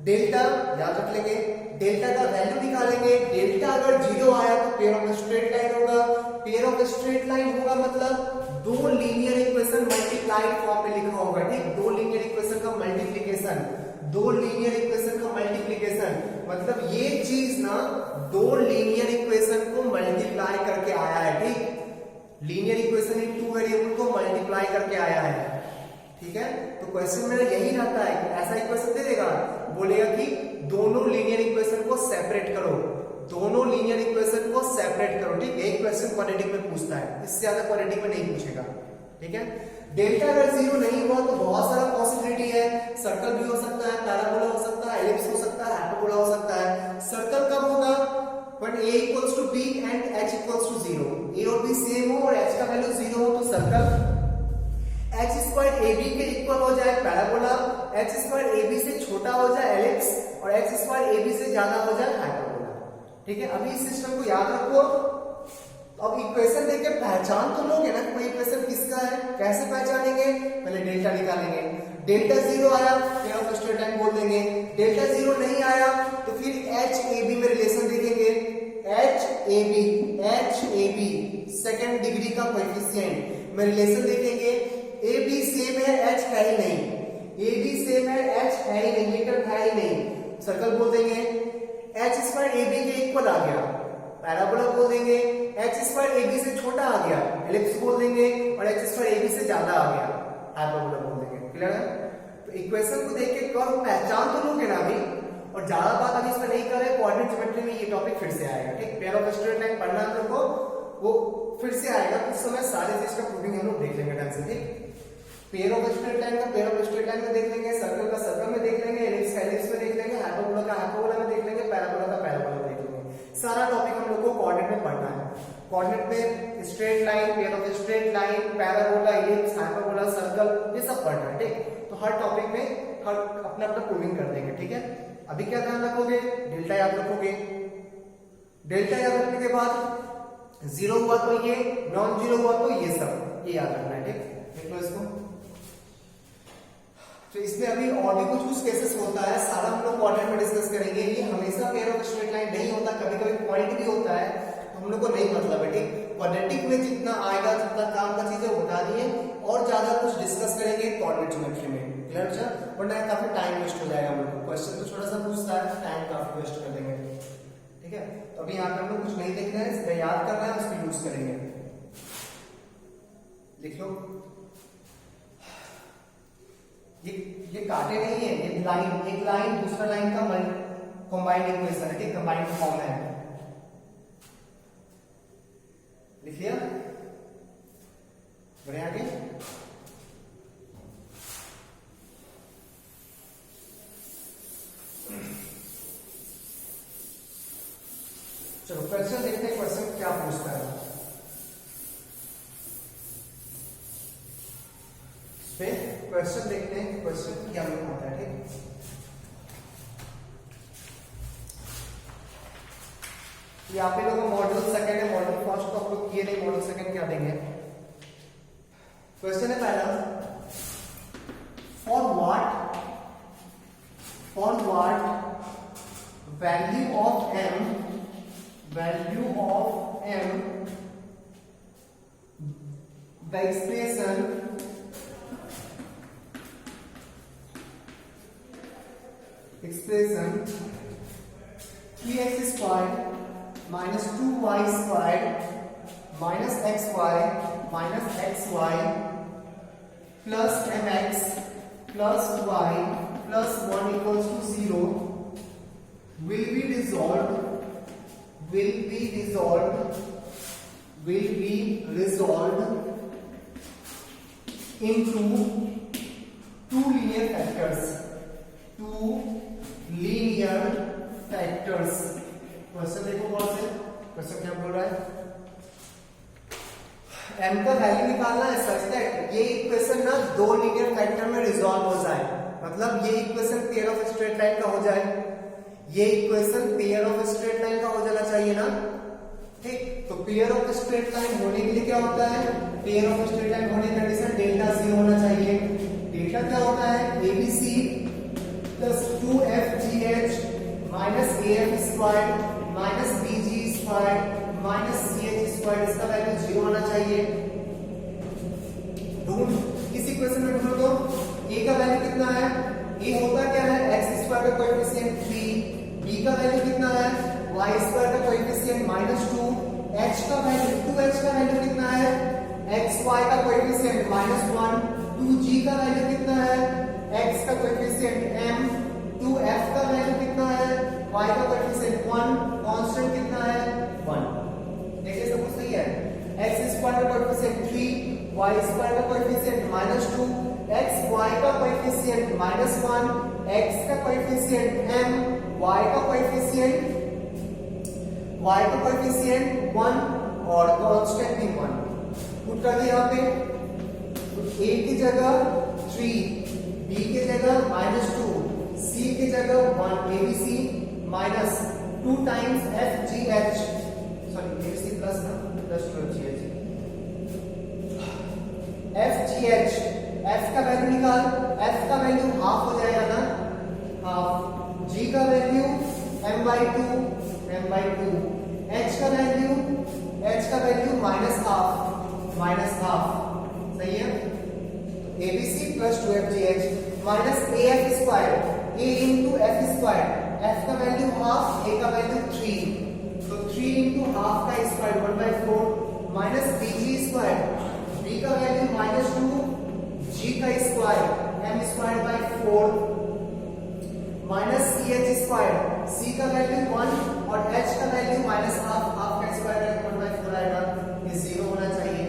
डेल्टा याद रख लेंगे, डेल्टा का वैल्यू निकालेंगे, डेल्टा अगर 0 आया तो पेयर ऑफ स्ट्रेट लाइन होगा, पेयर ऑफ स्ट्रेट लाइन होगा मतलब दो लीनियर इक्वेशन मल्टीप्लाई फॉर्म में लिखा होगा, ठीक। दो लीनियर इक्वेशन का मल्टीप्लिकेशन, दो लीनियर इक्वेशन का मल्टीप्लिकेशन मतलब ये चीज ना दो लीनियर इक्वेशन को मल्टीप्लाई करके आया है, ठीक। Linear equation in two variable को मल्टीप्लाई करके आया है, ठीक है। तो क्वेश्चन मेरा यही रहता है कि ऐसा इक्वेशन दे देगा, बोलेगा कि दोनों लीनियर इक्वेशन को सेपरेट करो, दोनों लीनियर इक्वेशन को सेपरेट करो, ठीक। यही क्वेश्चन क्वाड्रेटिक में पूछता है, इससे ज्यादा क्वाड्रेटिक में नहीं पूछेगा, ठीक है। डेल्टा अगर 0 नहीं हुआ तो बहुत सारा पॉसिबिलिटी है, सर्कल भी हो सकता है, पैराबोला हो सकता है, एलिप्स हो सकता है, हाइपरबोला हो सकता है। सर्कल कब होगा, when a equals to b and h equals to 0, a और b सेम हो और h का वैल्यू 0 हो तो सर्कल, h स्क्वायर ab के इक्वल हो जाए पैराबोला, h स्क्वायर ab से छोटा हो जाए एलिप्स और h स्क्वायर ab से ज्यादा हो जाए हाइपरबोला, ठीक है। अभी इस सिस्टम को याद रखो। अब इक्वेशन देख के पहचान तो लोगे ना कोई इक्वेशन किसका है, कैसे पहचानेंगे, पहले डेल्टा निकालेंगे, डेल्टा 0 आया पेयर ऑफ स्ट्रेट लाइन बोल देंगे, डेल्टा 0 नहीं आया तो फिर h a b में रिलेशन देखेंगे, h a b second degree का कोएफिशिएंट में रिलेशन देखेंगे, a b सेम है h है ही नहीं, a b सेम है h है ही नहीं, मीटर है ही नहीं, सर्कल बोल देंगे, h स्क्वायर a b के इक्वल आ गया, पैराबोला बोल देंगे, एक्स स्क्वायर ए बी से छोटा आ गया एलिप्स बोल देंगे, और एक्स स्क्वायर ए बी से ज्यादा आ गया हाइपरबोला बोल देंगे। क्लियर है? तो इक्वेशन को देख के कर्व पहचान तो लोगे ना अभी, और ज्यादा बात अभी इसमें नहीं कर रहे, कोऑर्डिनेट ज्योमेट्री में ये टॉपिक फिर से आएगा। ठीक, पेयर ऑफ स्ट्रेट लाइन पढ़ना हम लोग को, वो फिर से आएगा कुछ समय, सारे चीज का प्रूविंग हम लोग देख लेंगे ढंग से। ठीक, पेयर ऑफ स्ट्रेट लाइन का पेयर ऑफ स्ट्रेट लाइन में देख लेंगे, सर्कल का सर्कल में देख लेंगे, एलिप्स का एलिप्स में देख लेंगे, हाइपरबोला का हाइपरबोला में देख लेंगे, पैराबोला का पैराबोला में देख लेंगे। सारा टॉपिक हम लोग को कोऑर्डिनेट में पढ़ना है। कोऑर्डिनेट में straight line, pair of straight line, parabola, ellipse, hyperbola, circle, ये सब पढ़ना है। ठीक, तो हर टॉपिक में हर अपना अपना प्रूविंग कर देंगे। ठीक है, अभी क्या ध्यान रखोगे, डेल्टा याद रखोगे। डेल्टा याद रखने के बाद जीरो हुआ तो ये, नॉन जीरो हुआ तो ये सब, ये याद रखना है। ठीक, देख लो इसको। तो इसमें अभी और भी कुछ केसेस होता है, सारा हम लोग कोऑर्डिनेट में डिस्कस करेंगे। ये हमेशा पेयर ऑफ स्ट्रेट लाइन नहीं होता, कभी कभी पॉइंट भी होता है, तो हम लोग को नहीं मतलब है। ठीक, क्वाड्रेटिक में जितना आएगा, जितना काम का चीजें बता दिए, और ज्यादा कुछ डिस्कस करेंगे कोऑर्डिनेट ज्योमेट्री में। क्लियर है? वरना काफी टाइम वेस्ट हो जाएगा हम लोग को, क्वेश्चन तो छोटा सा पूछता है, टाइम काफी वेस्ट कर देंगे। ठीक है, तो अभी यहाँ पे हम लोग कुछ नहीं देख रहे हैं, सीधा याद करना है, उसको यूज करेंगे। लिख लो, ये काटे नहीं है, ये लाइन, एक लाइन दूसरा लाइन का कंबाइंड इक्वेशन है। ठीक, कंबाइंड फॉर्म है, लिख लिया? बढ़िया। आगे चलो क्वेश्चन देखते हैं, क्वेश्चन क्या पूछता है। क्वेश्चन देखते हैं, क्वेश्चन क्या होता है। ठीक, यहाँ पे लोग मॉडल सेकंड है, मॉडल फर्स्ट तो आप लोग किए नहीं, मॉडल सेकंड क्या देंगे। क्वेश्चन है पहला, for what value of m the expression 3x squared minus 2y squared minus xy minus xy plus mx plus y plus 1 equals to 0 will be resolved into two linear factors। Question देखो कौन से, question क्या बोल रहा है, m का value निकालना है सच दैट ये इक्वेशन ना दो लीनियर फैक्टर में रिजॉल्व हो जाए, मतलब ये equation pair of straight line का हो जाए, ये equation pair of straight line का हो जाना चाहिए ना। ठीक, तो पेयर ऑफ स्ट्रेट लाइन होने के लिए क्या होता है, पेयर ऑफ स्ट्रेट लाइन होने की कंडीशन डेल्टा 0 होना चाहिए। डेल्टा क्या होता है, ABC plus 2FGH minus AF square minus BG square minus CH square, इसका वैल्यू 0 होना चाहिए। ढूंढ इस इक्वेशन में ढूंढ दो, A का वैल्यू कितना है, A होता क्या है, x स्क्वायर का कोएफिशिएंट 3, B का वैल्यू कितना है, y स्क्वायर का कोएफिशिएंट -2, h का वैल्यू 2h का वैल्यू कितना है, xy का कोएफिशिएंट -1, 2g का वैल्यू कितना है, x का कोएफिशिएंट m, 2f का वैल्यू कितना है, y का कोएफिशिएंट 1, कांस्टेंट कितना है 1। देखिए सब कुछ सही है, x स्क्वायर का कोएफिशिएंट 3, y स्क्वायर का कोएफिशिएंट -2, x y का कोएफिशिएंट -1, x का कोएफिशिएंट m, y का कोएफिशिएंट 1 और कांस्टेंट भी 1। पुट कर दिया यहाँ पे, a की जगह 3, b की जगह -2, c की जगह 1, abc minus 2 times fgh, sorry abc plus ना प्लस 2fgh, fgh, f का वैल्यू निकाल, f का वैल्यू हाफ हो जाएगा ना, हाफ, g का वैल्यू m/2, h का वैल्यू माइनस हाफ, सही है। तो abc plus 2fgh minus af square, a into f square, f का वैल्यू हाफ, a का वैल्यू 3, तो 3 3 इंटू हाफ का square 1/4 minus bg square, b का वैल्यू -2, g का square m square by 4 minus ch square, c का value 1 और h का value -half, half का स्क्वायर 1/4 आएगा, ये 0 होना चाहिए।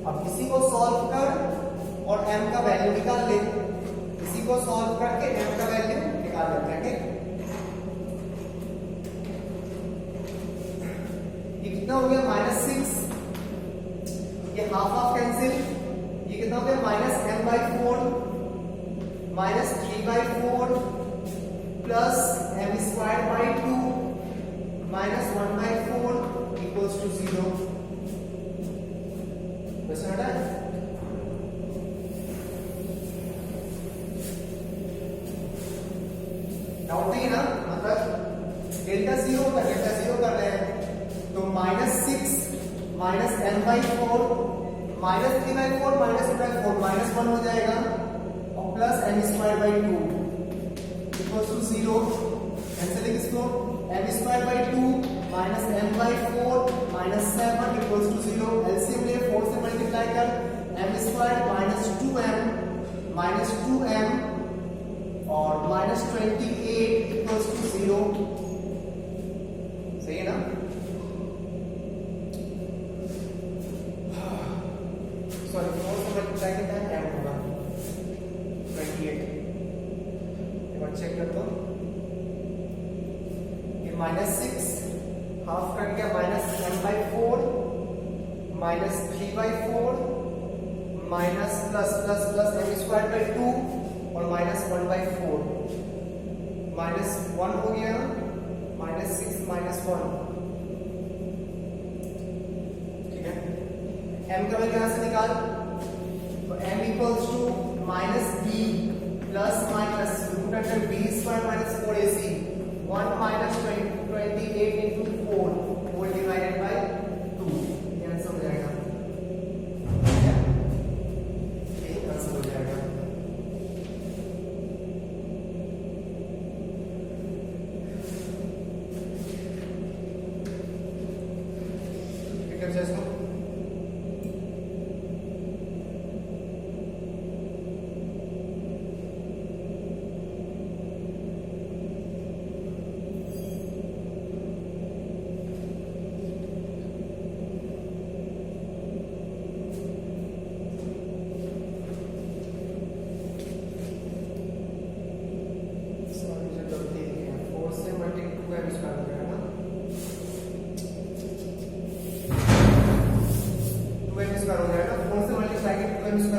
अब इसी को सॉल्व कर और m का वैल्यू निकाल ले, इसी को सॉल्व करके m का वैल्यू निकाल लेते हैं। ठीक, ये कितना हो गया -6, ये हाफ हाफ कैंसिल, ये कितना हो गया -m/4 -3/4 plus m square by 2 -1/4 equals to 0। Question हटा है? डाउट नहीं है ना, मतलब डेल्टा 0 कर रहे हैं तो -6 -m/4 -3/4 -1/4 -1 हो जाएगा और plus m square by 2 equals to 0। Answer लिख इसको, m square by 2 -m/4 -7 equals to 0। LCM ले 4 से मल्टीप्लाई कर, m स्क्वायर -2m और -28 इक्वल्स टू 0। सही है ना? सॉरी 4 से मल्टीप्लाई कितना m होगा 28। एक बार चेक कर दो, ये -6 हाफ कट गया -m/4 -3/4 minus plus plus plus m square by 2 और -1/4 -1 हो गया, -6 -1। ठीक है, m का वैल्यू यहां से निकाल, तो m equals to -b plus minus root under b square -4ac 1 -28 into 4 whole divided by 2। ये आंसर हो जाएगा, ये आंसर हो जाएगा। ठीक है जैसे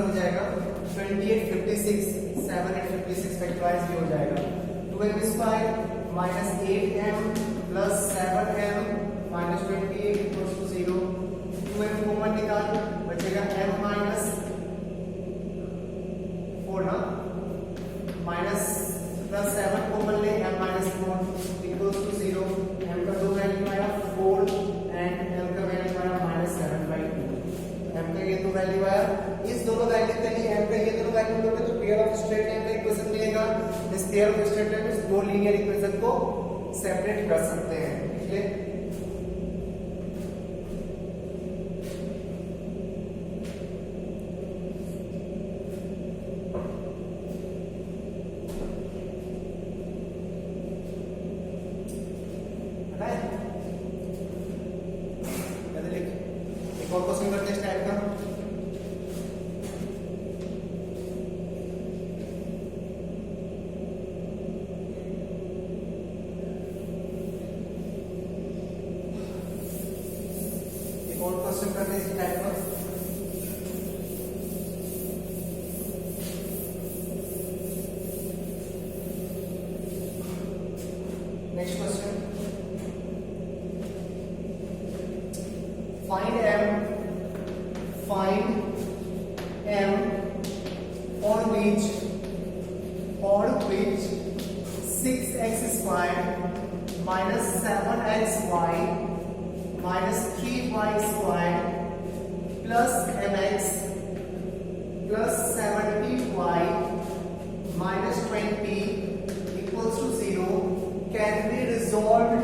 हो जाएगा 28 56 7 8 56 फैक्टराइज भी हो जाएगा। 2m square -8m plus 7m -28 equals to 0। 2m common निकाल, बचेगा m माइनस 4 ना, माइनस प्लस 7 कॉमन ले m -4 इक्वल्स टू 0। m का दो वैल्यू आया 4 एंड m का वैल्यू आया -7/2। m का ये दो वैल्यू आया, इस दोनों वैल्यू के लिए m का ये दोनों वैल्यू लोगे तो पेयर ऑफ स्ट्रेट लाइन का इक्वेशन मिलेगा। इस पेयर ऑफ स्ट्रेट लाइन में दो लीनियर इक्वेशन को सेपरेट कर सकते हैं। ठीक है, एक और क्वेश्चन करते हैं इस टाइप का। और क्वेश्चन करते हैं इस टाइप का। Next question, find m for which 6x squared minus 7xy minus 3y squared plus mx plus 70y minus 20 equals to 0 can be resolved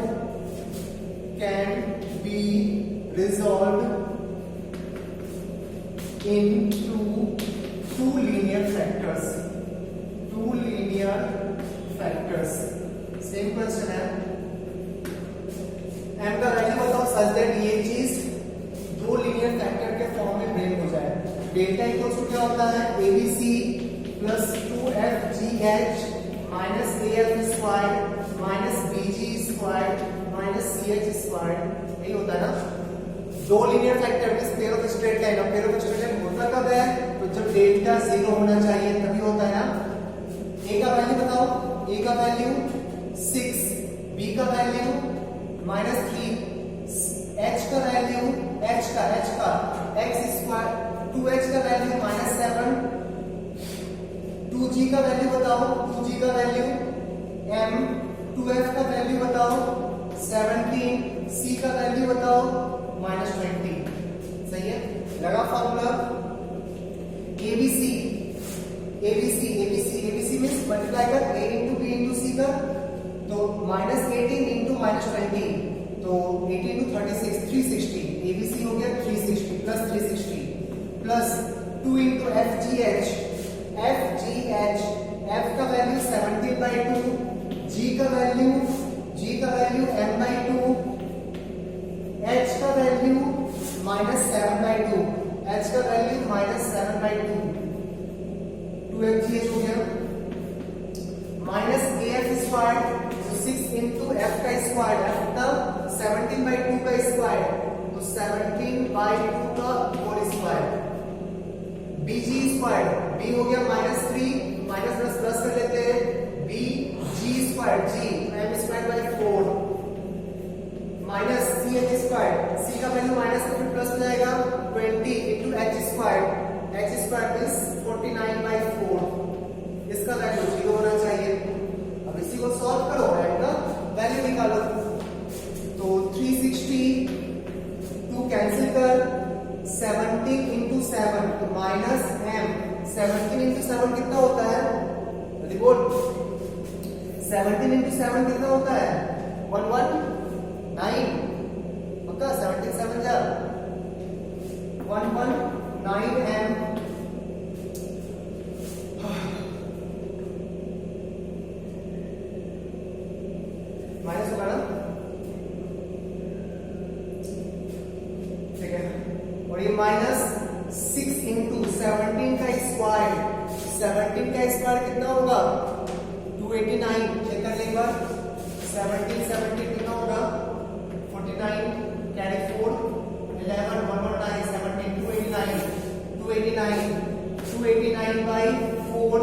into two linear factors. Two linear factors. Same question है. m का value बताओ such that ये चीज दो linear factor के form में break हो जाए. डेल्टा इक्वल टू क्या होता है? abc plus 2fgh minus af square minus bg square minus ch square. यही होता है ना दो लीनियर फैक्टर में पेयर ऑफ स्ट्रेट लाइन. अब पेयर ऑफ स्ट्रेट लाइन होता कब है? तो जब डेल्टा 0 होना चाहिए तभी होता है ना. a का वैल्यू बताओ. a का वैल्यू 6, b का वैल्यू -3, h का वैल्यू h का x स्क्वायर 2h का वैल्यू -7, 2g का वैल्यू बताओ. 2g का वैल्यू m, 2f का वैल्यू बताओ 17, c का वैल्यू बताओ -20. सही है. लगा फॉर्मूला. ABC मींस मल्टीप्लाई कर a into b into c कर तो -18 into -20 तो 18 into 36 360. ABC हो गया 360 plus 360 plus 2 into FGH f का वैल्यू 17/2, g का वैल्यू m/2, h का वैल्यू -7/2, h का वैल्यू -7/2, 2fgh हो गया माइनस af स्क्वायर. तो 6 into f का स्क्वायर, f का 17/2 का स्क्वायर तो 17/2 का whole square. bg square, b हो गया -3 माइनस प्लस कर लेते हैं bg square g m square 4 minus ch square. c का वैल्यू माइनस फिर प्लस हो जाएगा 20 into h स्क्वायर मींस 49/4. इसका वैल्यू 0 होना चाहिए. अब इसी को सॉल्व करो m का वैल्यू निकालो. तो 360 2 कैंसिल कर 17 into 7 तो माइनस m. 17 into 7 कितना होता है? जल्दी बोल. 17 into 7 कितना होता है? 119. पक्का 17 7 जा 119 m. माइनस होगा ना. ठीक है. और ये माइनस 6 into 17 का स्क्वायर. 17 का स्क्वायर कितना होगा? 289. चेक कर ले एक बार. 17 कितना होगा? 49 कैरी 4 11 119 17 289 289/4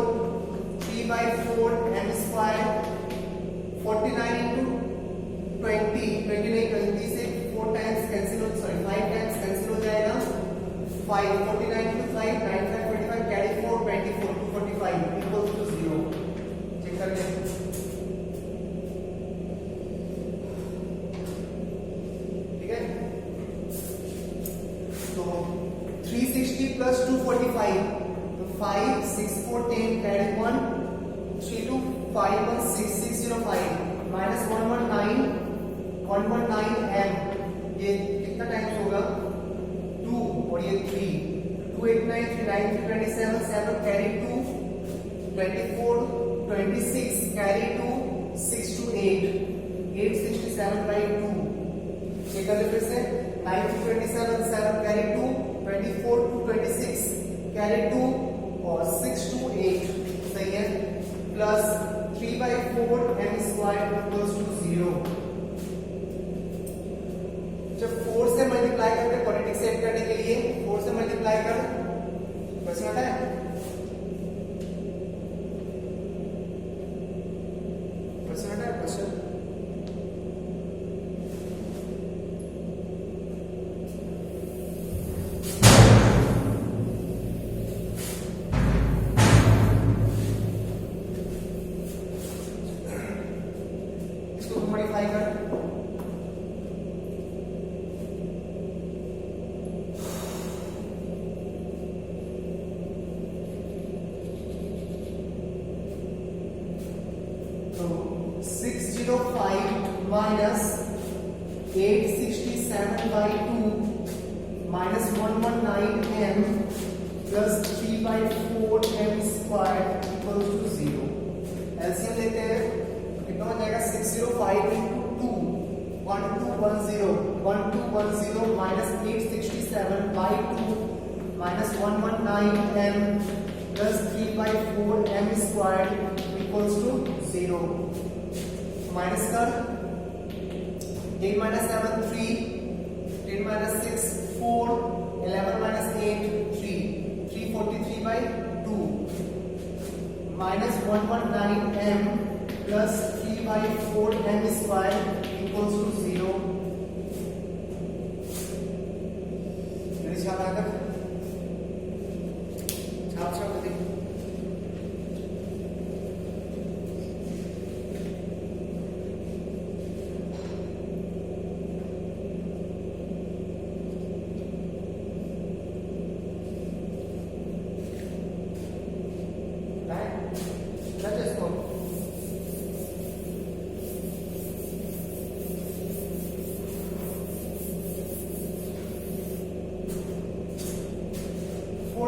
3/4 m स्क्वायर 49 into 20 29 से 4 टाइम्स कैंसिल हो 5 टाइम्स कैंसिल हो जाएगा. 5 49 into 5 95 25 carry 4 24 245 equal to 0. Check कर ले. ठीक है. तो 360 plus 245 तो 5 6 4 10 कैरी 1 3 2 5 1 6 605 माइनस 119 m. ये कितना टाइम्स होगा? 2 और ये 3 289 3 27 7 कैरी 2 24 26 कैरी 2 6 to 8 867/2. चेक कर ले फिर से. 9 27 7 कैरी 2 24 to 26 कैरी 2 और 6 to 8. सही है. Plus 3/4 m square equals to 0. जब 4 से मल्टीप्लाई करके क्वाड्रेटिक सेट करने के लिए 4 से मल्टीप्लाई कर क्वेश्चन आता है. क्वेश्चन इसको मॉडिफाई कर. तो 605 minus 867/2 minus 119 m plus 3/4 m square equal to 0। LCM लेते हैं तो कितना हो जाएगा 605 into 2 1210 minus 867 by 2 minus 119 m plus 3/4 m squared equals to 0। Minus कर 8 minus 7 3, 10 minus 6 4, 11 minus 8 3, 343 by 2 minus 119 m plus 3/4 m squared equals to 0। मेरी छाप आकर छाप छाप देख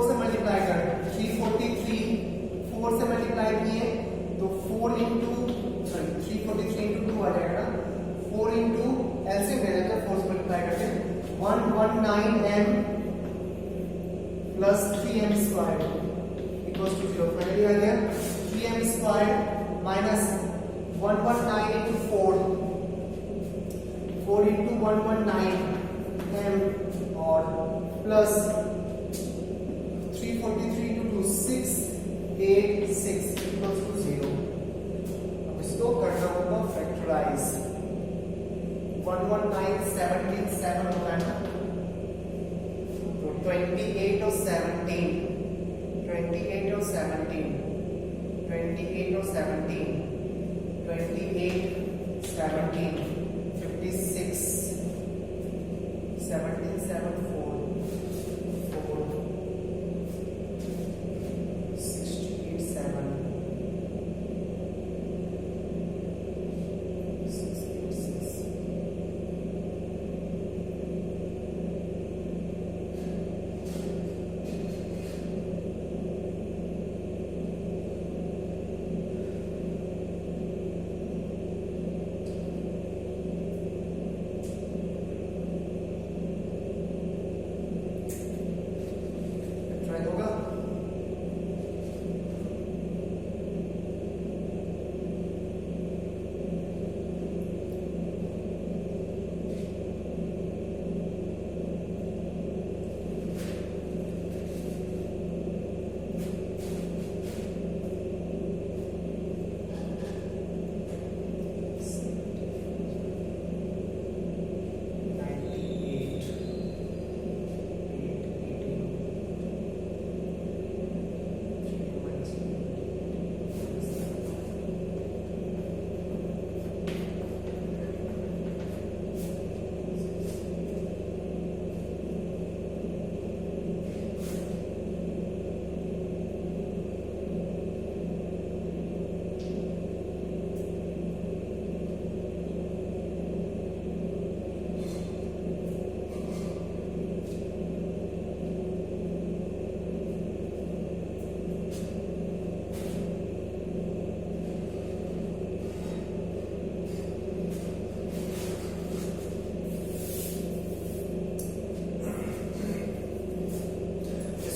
से मल्टीप्लाई कर 343 4 से मल्टीप्लाई किए तो 4 इंटू 343 इंटू 2 आ जाएगा ना 4 इंटू एलसीएम ले लेते हैं 4 से मल्टीप्लाई करके 119m plus 3m square equals to 0। Finally आ गया 3m square minus 119 into 4 4 into 119m और प्लस 343 into 2 686 equals to 0। अब इसको करना होगा फैक्टराइज 119 17 7 होगा ना तो 28 और 17 28 और 17 28 और 17 28 17 56 17 7 4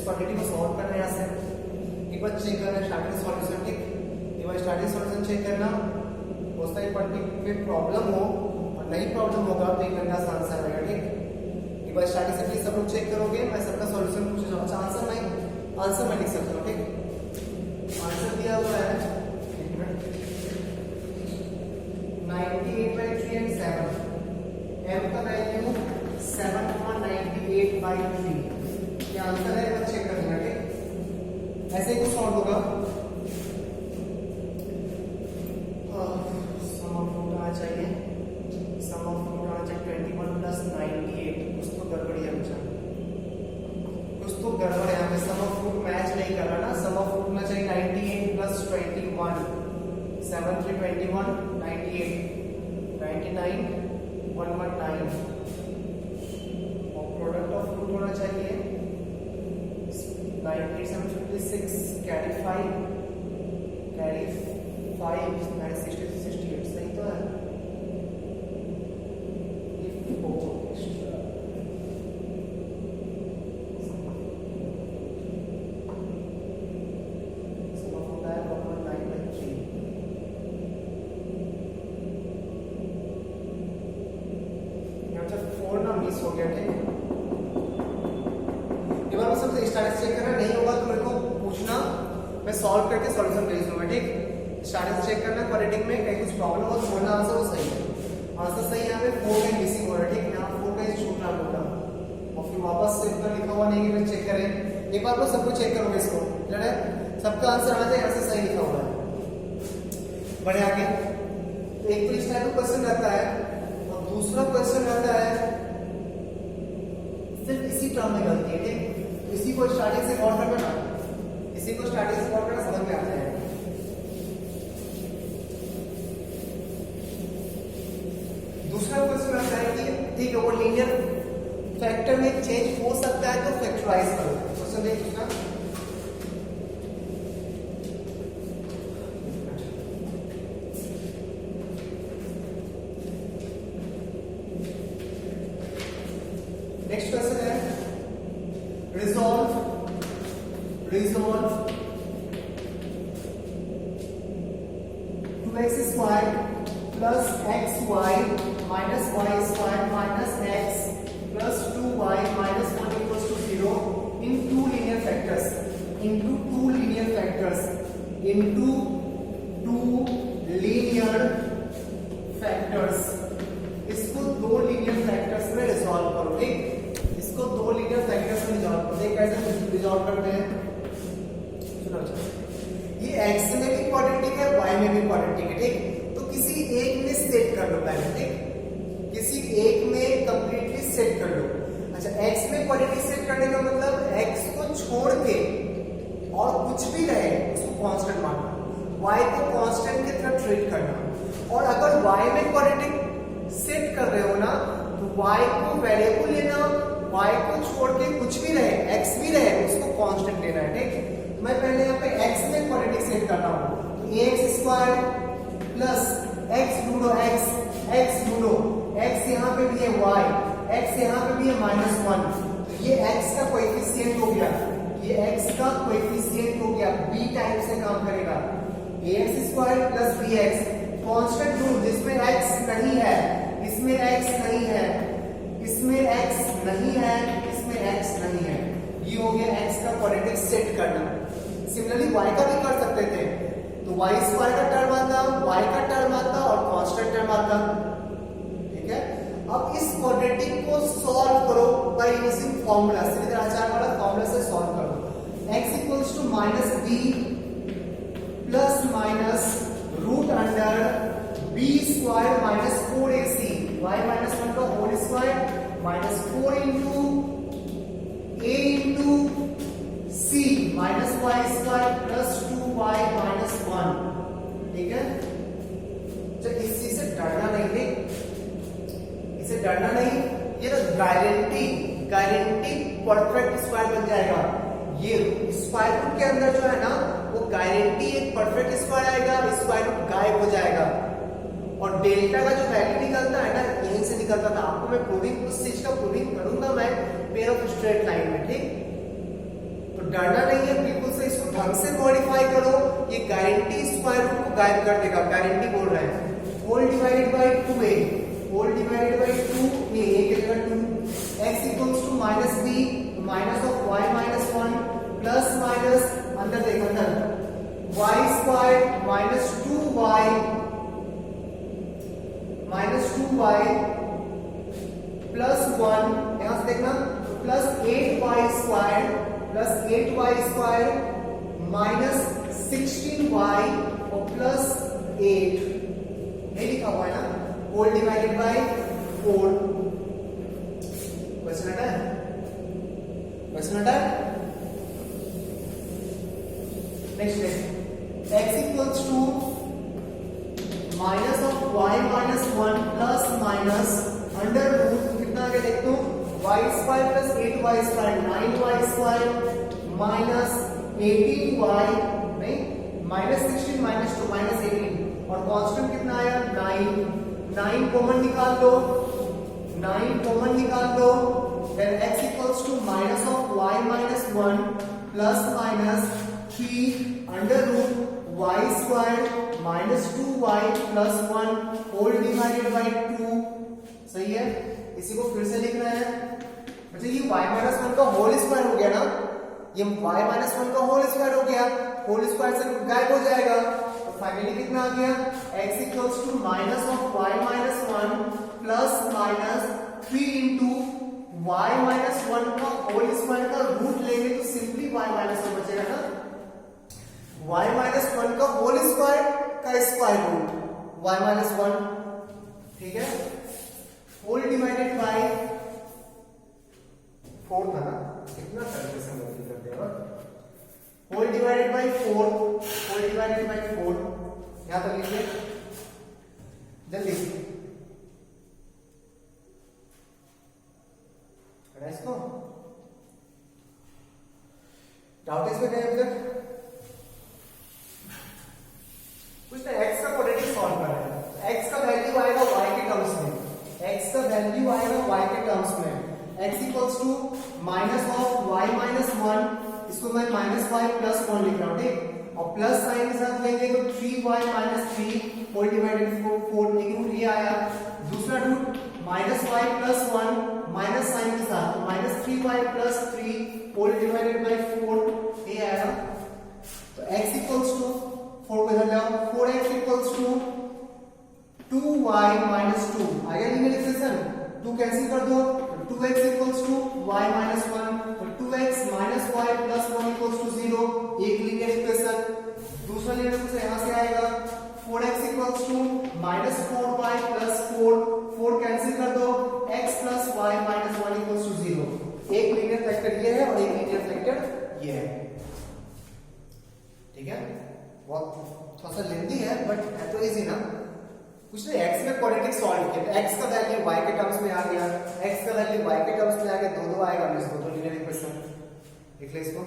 क्वांटिटी को सॉल्व करना है यहाँ से एक बार चेक करना है स्टार्टिंग सॉल्यूशन ठीक एक बार स्टार्टिंग सॉल्यूशन चेक करना हो सकता है पर्टिकुलर प्रॉब्लम हो और नई प्रॉब्लम होगा तो एक घंटा आसान सा रहेगा ठीक एक बार स्टार्टिंग से प्लीज सब लोग चेक करोगे मैं सबका सॉल्यूशन पूछ रहा हूँ आंसर नहीं आंसर मैं लिख सकता हूँ ठीक आंसर दिया हुआ है 98/3 and 7 m का वैल्यू 7.98/3 ये आंसर है एक चेक कर लेना ठीक ऐसे ही कुछ सॉल्व होगा सम ऑफ रूट आना चाहिए 21 + 98 कुछ तो गड़बड़ी है मुझे कुछ तो गड़बड़ है यहाँ पे सम ऑफ रूट मैच नहीं कर रहा ना सम ऑफ रूट होना चाहिए 98 + 21 7 3 21 98 99 119 और प्रोडक्ट ऑफ रूट होना चाहिए 9 8 7 56 कैरी 5 9 60 68 सही तो है। मिस हो गया ठीक। एक बार सबसे स्टैटिक्स चेक करना नहीं होगा तो मेरे को पूछना, मैं सॉल्व करके सॉल्यूशन भेज दूंगा ठीक। स्टैटिक्स चेक करना क्वाड्रेटिक में कहीं कुछ प्रॉब्लम हो तो बोलना आंसर वो सही है। आंसर सही है, यहाँ पे 4 कहीं मिसिंग हो रहा है ठीक। यहाँ 4 कहीं छूट रहा होगा और फिर वापस से इतना लिखा हुआ नहीं है कि चेक करें। एक बार तो सबको चेक करोगे इसको, क्लियर है? सबका आंसर आ जाए, आंसर सही लिखा हुआ है। बढ़े आगे। तो एक तो इस टाइप का क्वेश्चन रहता है और दूसरा क्वेश्चन रहता है सिर्फ इसी टर्म में गलती है ठीक। इसी को स्टार्टिंग से गौर करना ना, इसी को स्टार्टिंग से गौर करना समझ में आता है। दूसरा क्वेश्चन आता है कि ठीक है वो लीनियर फैक्टर में चेंज हो सकता है तो फैक्टराइज करो। क्वेश्चन देख दूसरा, नेक्स्ट क्वेश्चन है resolve 2x square plus xy minus y square minus x plus 2y minus 1 equals to 0 in two linear factors इसको दो लीनियर फैक्टर्स में रिजॉल्व करो ठीक। इसको दो लीनियर फैक्टर्स में रिजॉल्व करो। देख कैसे रिजॉल्व करते हैं, सुनो। ये x में भी क्वाड्रेटिक है, y में भी क्वाड्रेटिक है ठीक। तो किसी एक में सेट कर लो पहले ठीक, किसी एक में कंप्लीटली सेट कर लो। अच्छा, x में क्वाड्रेटिक सेट करने का मतलब x को छोड़ के और कुछ भी रहे उसको कांस्टेंट मानना, y को कांस्टेंट की तरह ट्रीट करना। और अगर y में क्वाड्रेटिक सेट कर रहे हो ना तो y को वेरिएबल लेना, y को छोड़ के कुछ भी रहे, x भी रहे, उसको कांस्टेंट लेना है ठीक। मैं पहले यहाँ पे x में क्वाड्रेटिक सेट करता हूँ तो ax स्क्वायर प्लस x ढूंढो, x ढूंढो, x यहाँ पे भी है y, x यहाँ पे भी है -1, तो ये x का कोएफिशिएंट हो गया, ये x का कोएफिशिएंट हो गया, b टाइप से काम करेगा। ax square plus bx constant ढूंढ जिसमें x नहीं है, इसमें x नहीं है, इसमें x नहीं है, इसमें x नहीं है। ये हो गया x का क्वाड्रेटिक सेट करना। सिमिलरली y का भी कर सकते थे, तो y स्क्वायर का टर्म आता, y का टर्म आता और कांस्टेंट टर्म आता ठीक है। अब इस क्वाड्रेटिक को सॉल्व करो by using formula, Shridhar Acharya वाला फार्मूला से सॉल्व करो। x equals to -b plus minus root under b square minus 4ac, y minus 1 का whole square minus 4 into a into c minus y square plus 2y minus 1 ठीक है। तो इसी से डरना नहीं है, इसे डरना नहीं, ये ना गारंटी परफेक्ट स्क्वायर बन जाएगा। ये स्क्वायर रूट के अंदर जो है ना वो गारंटी एक परफेक्ट स्क्वायर आएगा, स्क्वायर रूट गायब हो जाएगा और डेल्टा का जो वैल्यू निकलता है ना यहीं से निकलता था। आपको मैं प्रूविंग उस चीज का प्रूविंग करूंगा मैं पेयर ऑफ स्ट्रेट लाइन में ठीक। तो डरना नहीं है, बिल्कुल से इसको ढंग से मॉडिफाई करो, ये गारंटी स्क्वायर रूट को गायब कर देगा, गारंटी बोल रहे हैं। Whole divided by 2a, whole divided by 2a की जगह 2, x equals to -b minus of y minus 1 plus minus अंदर देख अंदर y square minus 2y plus 1 यहां से देखना plus 8y square minus 16y और प्लस 8 ये लिखा हुआ है ना, होल डिवाइडेड बाय 4। क्वेश्चन हटा है, next x equals to minus of y minus 1 plus minus under root कितना आगे देख दो y square plus 8y square 9y square minus 18y, नहीं माइनस 16 माइनस 2 माइनस 18, और कांस्टेंट कितना आया 9 कॉमन निकाल लो, 9 कॉमन निकाल लो, then x equals to minus of y minus 1 plus minus 3 under root y squared minus 2y plus 1 whole divided by 2। सही है, इसी को फिर से लिखना है। अच्छा ये y minus 1 का होल स्क्वायर हो गया ना, ये y minus 1 का होल स्क्वायर हो गया, होल स्क्वायर से गायब हो जाएगा, तो फाइनली कितना आ गया x equals to minus of y minus 1 plus minus 3 into y minus 1 का होल स्क्वायर का रूट लेंगे तो सिंपली y minus 1 बचेगा ना, y minus 1 का होल स्क्वायर का स्क्वायर रूट y minus 1, ठीक है, होल डिवाइडेड बाय 4 था ना, कितना तरीके से मल्टीप्लाई कर दिया, whole divided by 4, whole divided by 4, यहां तक लिखिए जल्दी इसको, डाउट इसमें नहीं अभी तक कुछ ना, x का क्वाड्रेटिक सॉल्व कर रहे हैं, x का वैल्यू आएगा y के टर्म्स में, x का वैल्यू आएगा y के टर्म्स में, x equals to minus of y minus 1, इसको मैं माइनस y प्लस 1 लिख रहा हूं, ठीक, और प्लस साइन के साथ लेंगे तो 3y माइनस 3 होल डिवाइडेड 4, एक रूट ये आया, दूसरा root minus y plus 1 minus sign के साथ minus 3y plus 3 whole divided by 4, ये आया, तो x इक्वल्स टू 4 को इधर ले आओ, 4x equals to 2y minus 2, आया लीनियर इक्वेशन, 2 कैंसिल कर दो, 2x equals to y minus 1, और 2x minus y plus 1 equals to 0, एक लीनियर इक्वेशन, दूसरा लीनियर इक्वेशन यहां से आएगा, 4x equals to minus 4y plus 4 cancel कर दो, x plus y minus 1 equals to 0, एक लीनियर फैक्टर ये है और एक लीनियर फैक्टर ये है, ठीक है, बहुत थोड़ा सा लेंथी है बट है तो इजी ना, कुछ नहीं, x में क्वाड्रेटिक सॉल्व किया, x का वैल्यू y के टर्म्स में आ गया, x का वैल्यू y के टर्म्स में आ गया, दो आएगा, इसको तो लीनियर इक्वेशन लिख ले इसको,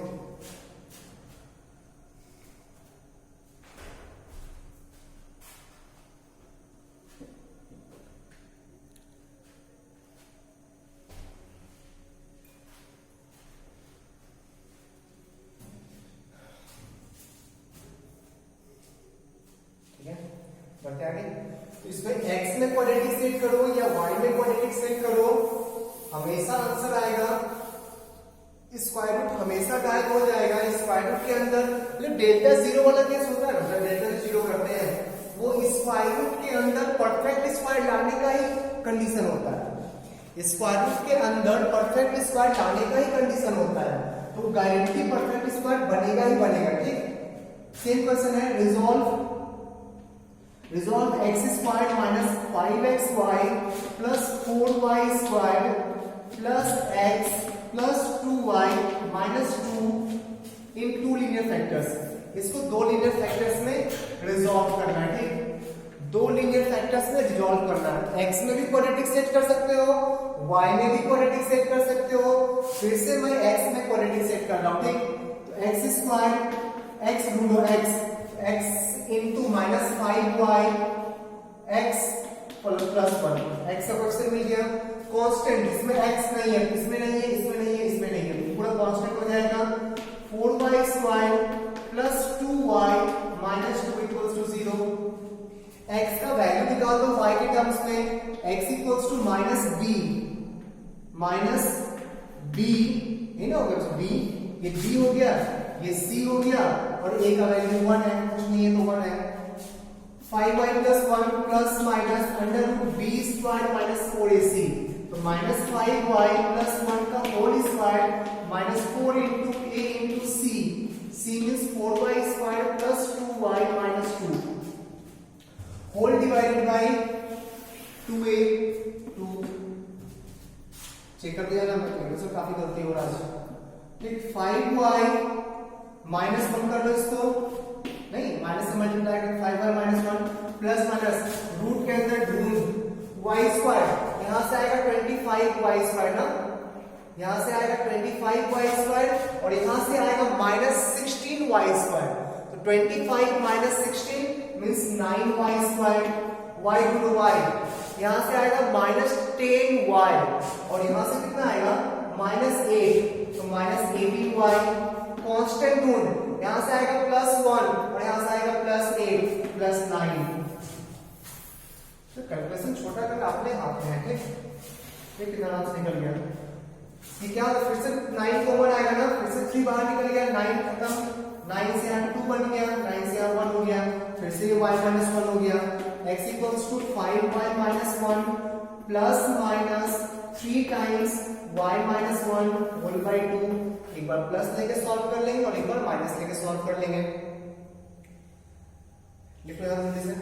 ठीक है, बढ़ते आगे, तो इसमें x में क्वाड्रेटिक सेट करो या y में क्वाड्रेटिक सेट करो, हमेशा आंसर आएगा, स्क्वायर रूट हमेशा गायब हो जाएगा, स्क्वायर रूट के अंदर मतलब डेल्टा जीरो वाला केस होता है ना, जब डेल्टा जीरो करते हैं वो स्क्वायर रूट के अंदर परफेक्ट स्क्वायर लाने का ही कंडीशन होता है, स्क्वायर रूट के अंदर परफेक्ट स्क्वायर लाने का ही कंडीशन होता है, तो गारंटी परफेक्ट स्क्वायर बनेगा ही बनेगा, ठीक। सेम क्वेश्चन है, resolve x square minus 5xy plus 4y square plus x plus 2y minus 2 in two linear factors, इसको दो लीनियर फैक्टर्स में रिजॉल्व करना है, ठीक, दो लीनियर फैक्टर्स में रिजॉल्व करना है, x में भी क्वाड्रेटिक सेट कर सकते हो, y में भी क्वाड्रेटिक सेट कर सकते हो, फिर से मैं x में क्वाड्रेटिक सेट कर रहा हूं, ठीक, तो x स्क्वायर x ढूंढो, x into minus 5y x plus 1, x का क्वेश्चन मिल गया, कांस्टेंट इसमें x नहीं है, इसमें नहीं है, इसमें नहीं है, इसमें नहीं है, पूरा कांस्टेंट हो जाएगा, 4y square plus 2y minus 2 equals to 0, x का वैल्यू निकाल दो y के टर्म्स में, x equals to minus b, ये ना हो गया b, ये b हो गया, ये c हो गया, और a का वैल्यू 1 है, कुछ नहीं है तो 1 है, 5y plus 1 plus minus under root b square minus 4ac, तो माइनस 5y प्लस 1 का whole square minus 4 into a into c means 4y square plus 2y minus 2 whole divided by 2a, 2 check कर दिया ना, मैं तो काफी गलती हो रहा है, ठीक, 5y माइनस 1 कर लो इसको, नहीं माइनस से मल्टीप्लाई कर, 5y minus 1 plus minus root के अंदर ढूंढ y स्क्वायर, यहां से आएगा 25y स्क्वायर ना, यहां से आएगा 25y² और यहां से आएगा -16y²। तो 25 - 16 मींस 9y²। y गुणो y, यहां से आएगा -10y और यहां से कितना आएगा -8, तो -18y। कांस्टेंट ढूंढ, यहां से आएगा +1 और यहां से आएगा +8 +9। तो कैलकुलेशन छोटा करके अपने हाथ में है, ठीक। ये कितना आंसर निकल गया, ये क्या होगा, फिर से 9 कॉमन आएगा ना, फिर से 3 बाहर निकल गया, 9 खत्म, 9 से यहाँ 2 बन गया, 9 से यहाँ 1 हो गया, फिर से ये y - 1 हो गया। x = 5y - 1 plus minus 3 times y - 1 whole by 2। एक बार प्लस लेके सॉल्व कर लेंगे और एक बार माइनस लेके सॉल्व कर लेंगे। लिखो यहां जल्दी से।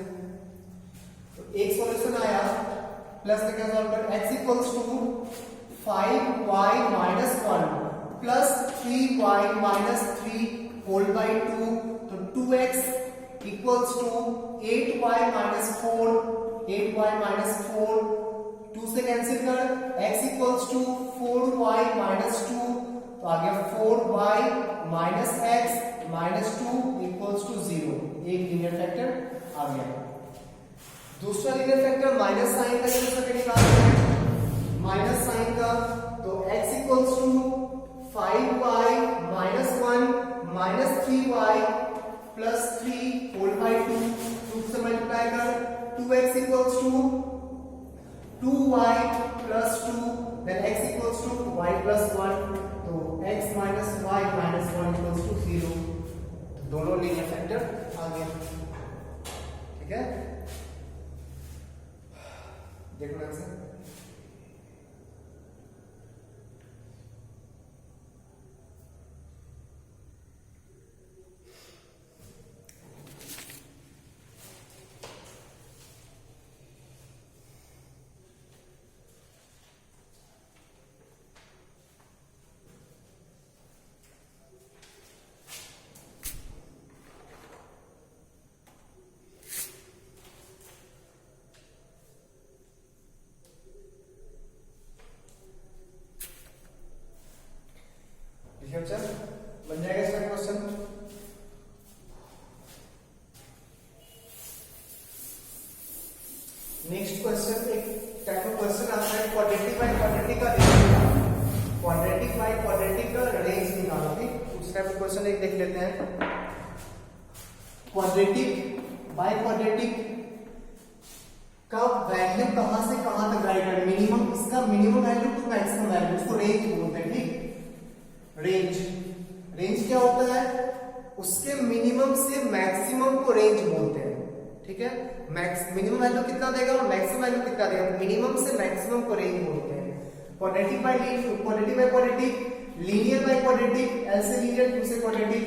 तो एक सॉल्यूशन आया, प्लस लेके सॉल्व कर, x = 5y - 1 plus 3y - 3 whole by 2। तो 2x = 8y - 4, 8y - 4, 2 से कैंसिल कर, x = 4y - 2, तो आ गया 4y - x - 2 = 0। एक लीनियर फैक्टर आ गया। दूसरा लीनियर फैक्टर माइनस साइन का यूज करके निकालते हैं, माइनस साइन का। तो x = 5y - 1 - 3y + 3 whole by 2, 2 से मल्टीप्लाई कर, 2x = 2y + 2, then x = y + 1, तो x - y - 1 = 0। दोनों लीनियर फैक्टर आ गए, ठीक है। देखो आंसर, बच्चा बन जाएगा इसका क्वेश्चन। नेक्स्ट क्वेश्चन, एक टाइप ऑफ क्वेश्चन आता है क्वाड्रेटिक बाय क्वाड्रेटिक का रेंज निकालो, क्वाड्रेटिक बाय क्वाड्रेटिक का रेंज निकालो, ठीक। उस टाइप ऑफ क्वेश्चन एक देख लेते हैं। क्वाड्रेटिक बाय क्वाड्रेटिक का वैल्यू कहां से कहां तक राइट है, मिनिमम, इसका minimum value to maximum value, उसको रेंज बोलते हैं, ठीक। रेंज, रेंज क्या होता है, उसके मिनिमम से मैक्सिमम को रेंज बोलते हैं, ठीक है। मिनिमम वैल्यू कितना देगा और मैक्सिमम वैल्यू कितना देगा, मिनिमम से मैक्सिमम को रेंज बोलते हैं। Quadratic by quadratic, linear by quadratic, L से लीनियर, टू से क्वाड्रेटिक,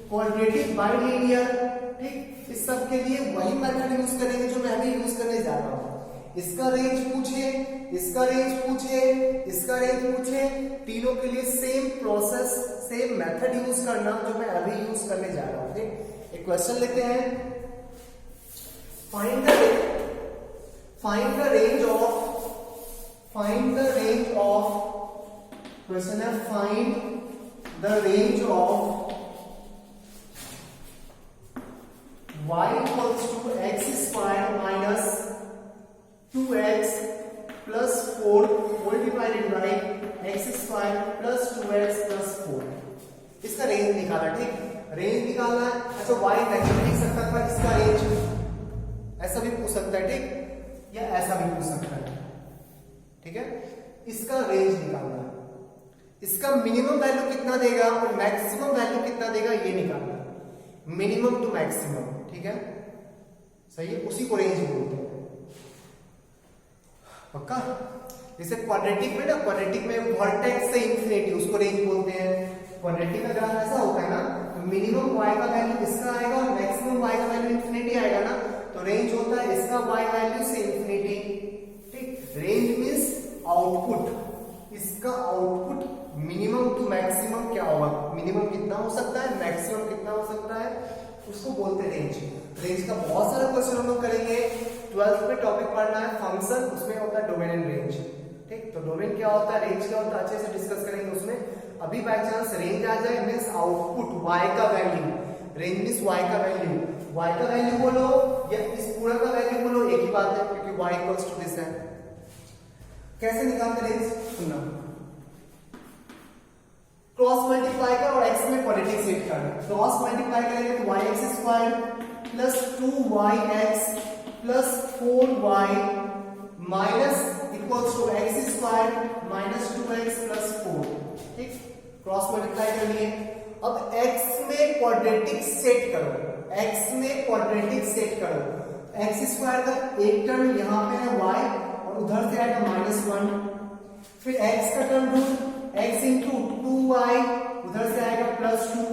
क्वाड्रेटिक बाय लीनियर, ठीक। इस सब के लिए वही मेथड यूज करेंगे जो मैं अभी यूज करने जा रहा हूं। इसका रेंज पूछे, इसका रेंज पूछे, इसका रेंज पूछे, तीनों के लिए same process, same method use करना जो मैं अभी यूज करने जा रहा हूं, ठीक। एक क्वेश्चन लेते हैं, find the range of, question है find the range of y = x² - 2x + 4 multiplied by x² + 2x + 4। इसका रेंज निकाला, ठीक। रेंज निकालना है। अच्छा, y नहीं लिख सकता था, इसका रेंज ऐसा भी पूछ सकता है, ठीक, या ऐसा भी पूछ सकता है, ठीक है। इसका रेंज निकालना है, इसका मिनिमम वैल्यू कितना देगा और मैक्सिमम वैल्यू कितना देगा ये निकालना है, मिनिमम टू मैक्सिमम, ठीक है, सही है, उसी को रेंज बोलते हैं, पक्का। जैसे क्वाड्रेटिक में ना, क्वाड्रेटिक में वर्टेक्स से इंफिनिटी, उसको रेंज बोलते हैं। क्वाड्रेटिक का ग्राफ ऐसा होता है ना, तो मिनिमम y का वैल्यू इसका आएगा और मैक्सिमम y का वैल्यू इंफिनिटी आएगा ना, तो रेंज होता है इसका y वैल्यू से इंफिनिटी, ठीक। रेंज मींस आउटपुट, इसका आउटपुट मिनिमम टू मैक्सिमम क्या होगा, मिनिमम कितना हो सकता है, मैक्सिमम कितना हो सकता है, उसको बोलते हैं रेंज। रेंज का बहुत सारा क्वेश्चन हम लोग करेंगे। 12th में टॉपिक पढ़ना है फंक्शन, उसमें होता है डोमेन एंड रेंज, ठीक, तो डोमेन क्या होता है, रेंज क्या होता है, अच्छे से डिस्कस करेंगे उसमें। अभी बाय चांस रेंज आ जाए मींस आउटपुट y का वैल्यू, रेंज मींस y का वैल्यू, y का वैल्यू बोलो या इस पूरा का वैल्यू बोलो, एक ही बात है क्योंकि y इक्वल्स टू दिस है। कैसे निकालते रेंज, सुनना, क्रॉस मल्टीप्लाई कर और x में क्वाड्रेटिक सेट कर, क्रॉस मल्टीप्लाई करेंगे तो yx square plus 2yx plus 4y minus equals to x square minus 2x plus 4। ठीक, क्रॉस मल्टीप्लाई कर लिए। अब x में क्वाड्रेटिक सेट करो, x में क्वाड्रेटिक सेट करो, x स्क्वायर का एक टर्म यहां पे है y और उधर से आएगा -1, फिर x का टर्म ढूंढ, x इंटू 2y उधर से आएगा +2,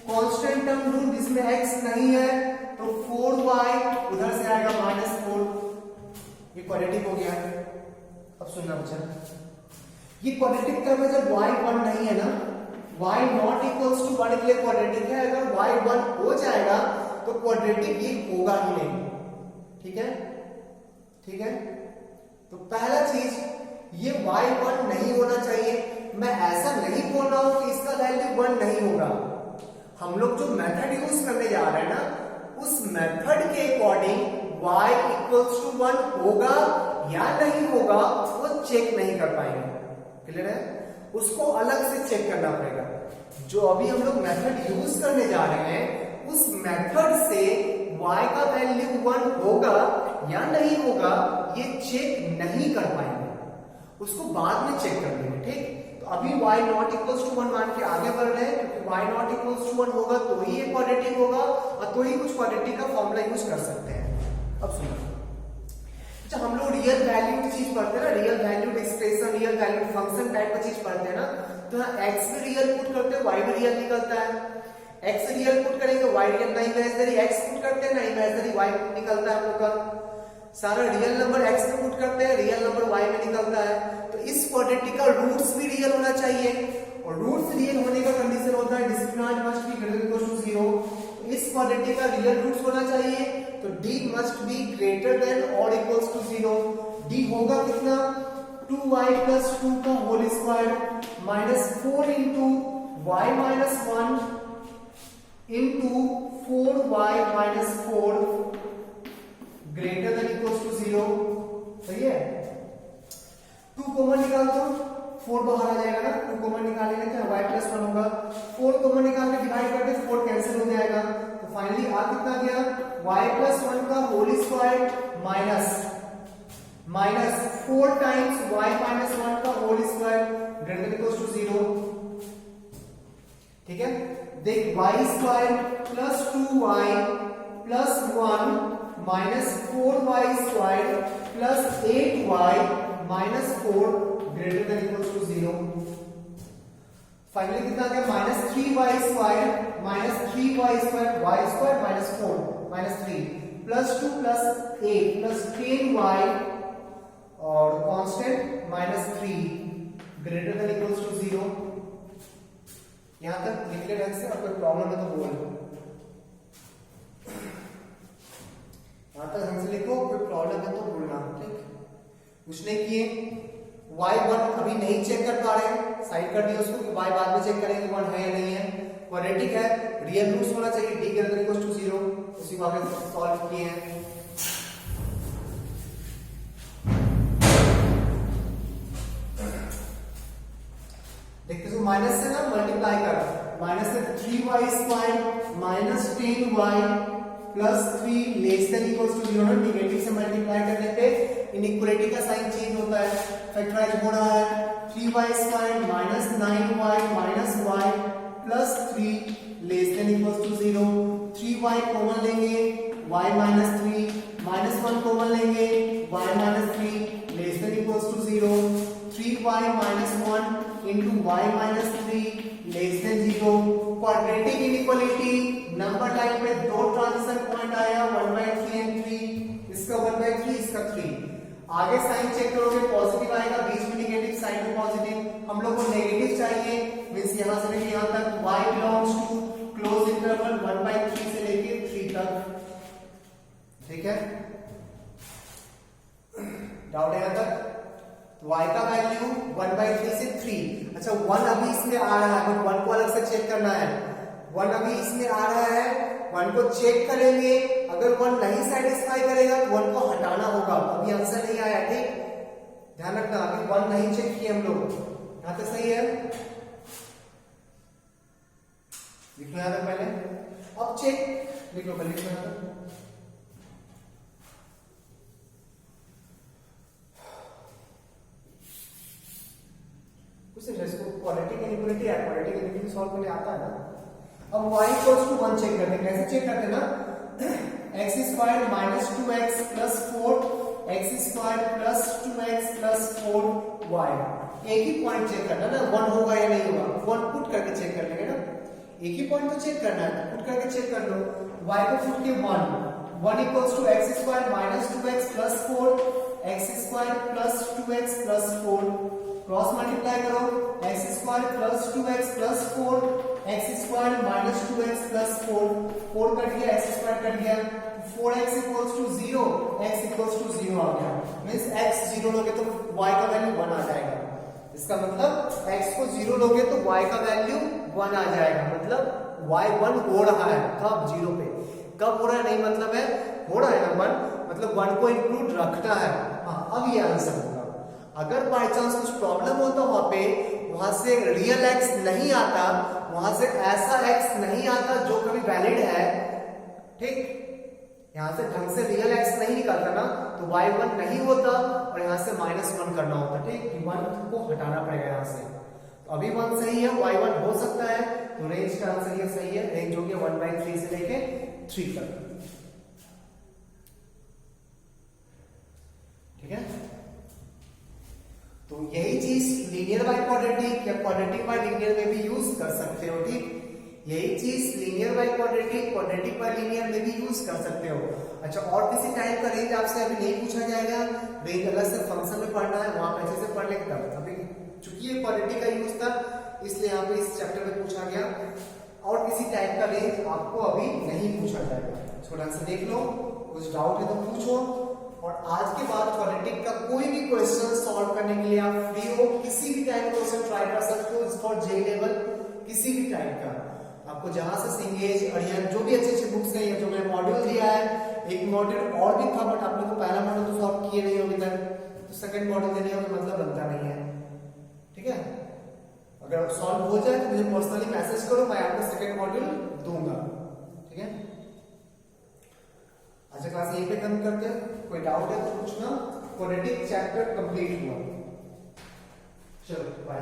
कांस्टेंट टर्म ढूंढ जिसमें x नहीं है तो 4y उधर से आएगा -4। ये क्वाड्रेटिक हो गया। अब सुनना बच्चा, ये क्वाड्रेटिक टर्म है जब y 1 नहीं है ना, y नॉट इक्वल्स टू 1 के लिए क्वाड्रेटिक है, अगर y 1 हो जाएगा तो क्वाड्रेटिक ये होगा ही नहीं। ठीक है, ठीक है, तो पहला चीज ये y 1 नहीं होना चाहिए। मैं ऐसा नहीं बोल रहा हूं कि इसका वैल्यू 1 नहीं होगा, हम लोग जो मेथड यूज करने जा रहे हैं ना उस मेथड के अकॉर्डिंग y इक्वल्स टू 1 होगा या नहीं होगा वो चेक नहीं कर पाएंगे। क्लियर है, उसको अलग से चेक करना पड़ेगा। जो अभी हम लोग मेथड यूज करने जा रहे हैं उस मेथड से y का वैल्यू 1 होगा या नहीं होगा ये चेक नहीं कर पाएंगे, उसको बाद में चेक कर लेंगे। ठीक, तो अभी y नॉट इक्वल्स टू 1 मान के आगे बढ़ रहे हैं क्योंकि y नॉट इक्वल्स टू 1 होगा तो ही ये क्वाड्रेटिक होगा और तो ही कुछ क्वाड्रेटिक का फॉर्मूला यूज कर सकते हैं। अब सुनो, जब हम लोग रियल वैल्यूड चीज पढ़ते हैं ना, real valued expression, real valued function type का चीज पढ़ते हैं ना, तो यहाँ x भी रियल पुट करते हैं y भी रियल निकलता है, x रियल पुट करेंगे y रियल, ना इमेजिनरी x पुट करते हैं ना इमेजिनरी y निकलता है हम लोग का। सारा रियल नंबर x में पुट करते हैं, रियल नंबर y में निकलता है। तो इस क्वाड्रेटिक का रूट्स भी रियल होना चाहिए और रूट्स रियल होने का कंडीशन होता है discriminant must be greater equal to 0। इस क्वाड्रेटिक का रियल रूट्स होना चाहिए तो d must be greater than और इक्वल्स टू 0। d होगा कितना, 2y प्लस 2 का whole square minus 4 into y minus 1 into 4y minus 4 greater than equals to 0। सही है, 2 कॉमन निकाल दो, 4 बाहर आ जाएगा ना, 2 कॉमन निकालेंगे तो y प्लस 1 होगा, 4 कॉमन निकाल के डिवाइड करके 4 कैंसिल हो जाएगा तो फाइनली आ कितना गया, y प्लस 1 का whole square minus 4 times y minus 1 का whole square greater than equals to 0। ठीक है, देख y square plus 2y plus 1 minus 4y square plus 8y minus 4 greater than equals to 0। Finally कितना गया, minus 3y square minus 3y square y square minus 4 minus 3 plus 2 plus 8 plus 10y और constant minus 3 greater than equals to 0। यहां तक लिख ले ढंग से, और कोई प्रॉब्लम है तो बोल, यहां तक ढंग से लिखो, कोई प्रॉब्लम है तो बोलना। ठीक, कुछ नहीं किए, y1 अभी नहीं चेक कर पा रहे हैं, साइड कर दिया उसको कि y बाद में चेक करेंगे 1 है या नहीं है, क्वाड्रेटिक है, रियल रूट्स होना चाहिए, d greater than equals to 0, उसी को आगे सॉल्व किए हैं। देखते हो माइनस से ना मल्टीप्लाई कर, माइनस से 3y square minus 10y plus 3 less than equals to 0 ना, नेगेटिव से मल्टीप्लाई करने पे इनइक्वालिटी का साइन चेंज होता है, फैक्टराइज हो रहा है, 3y square minus 9y minus y plus 3 less than equals to 0। 3y common लेंगे, y माइनस 3 माइनस 1 कॉमन लेंगे, y minus 3 less than equals to 0। 3y minus 1 into y minus 3 less than 0। Quadratic inequality, number line में दो transition point आया 1/3 and 3, इसका 1/3 इसका 3। आगे sign check करोगे positive आएगा, बीच में नेगेटिव, साइड में पॉजिटिव, हम लोग को नेगेटिव चाहिए मींस यहां से लेके यहां तक y belongs to close interval 1/3 से लेके 3 तक। ठीक है, डाउट है यहां तक? तो y का वैल्यू 1/3 से 3। अच्छा 1 अभी इसमें आ रहा है, बट 1 को अलग से चेक करना है। 1 अभी इसमें आ रहा है, 1 को चेक करेंगे, अगर 1 नहीं सेटिस्फाई करेगा तो 1 को हटाना होगा। अभी आंसर नहीं आया, ठीक ध्यान रखना, अभी 1 नहीं चेक किए हम लोग। यहां तक सही है, लिख लो यहां तक पहले, अब चेक लिख लो पहले, लिख लो यहां तक। इसको क्वाड्रेटिक इनइक्वालिटी है, क्वाड्रेटिक इनइक्वालिटी सॉल्व करने आता है ना। अब y इक्वल्स टू 1 चेक करते हैं, कैसे चेक करते हैं ना, x square minus 2x plus 4 x square plus 2x plus 4y। एक ही पॉइंट चेक करना ना, 1 होगा या नहीं होगा, 1 पुट करके चेक कर लेंगे ना, एक ही पॉइंट तो चेक करना है, पुट करके चेक कर लो। y को पुट के 1 equals to x square minus 2x plus 4 x square plus 2x plus 4, cross multiply करो, x square plus 2x plus 4 x square minus 2x plus 4, 4 cut गया, x स्क्वायर cut गया, 4x equals to 0, x equals to 0 आ गया। Means x 0 लोगे तो y का value 1 आ जाएगा। इसका मतलब x को 0 लोगे तो y का वैल्यू 1 आ जाएगा, मतलब y 1 हो रहा है। कब 0 पे, कब हो रहा है नहीं मतलब है हो रहा है ना 1, मतलब 1 को इंक्लूड रखना है। हाँ अब ये आंसर होगा। अगर बाय चांस कुछ प्रॉब्लम होता वहां से रियल x नहीं आता, वहां से ऐसा x नहीं आता जो कभी वैलिड है, ठीक, यहां से ढंग से रियल x नहीं निकलता ना, तो y1 नहीं होता और यहां से -1 करना होता, ठीक, 1 को हटाना पड़ेगा यहां से। तो अभी 1 सही है, y1 हो सकता है, तो रेंज का आंसर ये सही है, रेंज हो गया 1/3 से लेके 3 तक, ठीक है। तो यही चीज लीनियर बाय क्वाड्रेटिक या क्वाड्रेटिक बाय लीनियर में भी यूज कर सकते हो, ठीक, यही चीज linear by quadratic, quadratic bye linear में भी यूज कर सकते हो। अच्छा और किसी टाइप का रेंज आपसे अभी नहीं पूछा जाएगा, रेंज अलग से फंक्शन में पढ़ना है, वहां पे अच्छे से पढ़ लेते हैं। अभी चूंकि ये क्वाड्रेटिक का यूज था इसलिए यहाँ पे इस चैप्टर में पूछा गया, और किसी टाइप का रेंज आपको अभी नहीं पूछा जाएगा। इसको ढंग से देख लो, कुछ डाउट है तो पूछो, और आज के बाद क्वाड्रेटिक का कोई भी क्वेश्चन सॉल्व करने के लिए आप फ्री हो, किसी भी टाइप का क्वेश्चन ट्राई कर सकते हो, फॉर जे लेवल किसी भी टाइप का, आपको जहां से सिंगेज अड़ियन जो भी अच्छे अच्छे बुक्स हैं, जो मैं मॉड्यूल दिया है, एक मॉड्यूल और भी था बट आपने तो पहला मॉड्यूल तो सॉल्व किए नहीं हो अभी तक, तो सेकंड मॉड्यूल देने का मतलब बनता नहीं है, ठीक है। अगर सॉल्व हो जाए तो मुझे पर्सनली मैसेज करो, मैं आपको सेकंड मॉड्यूल दूंगा, ठीक है। आज का क्लास यहीं पे खत्म करते हैं, कोई डाउट है तो पूछना। क्वाड्रेटिक चैप्टर कंप्लीट हुआ, चलो बाय।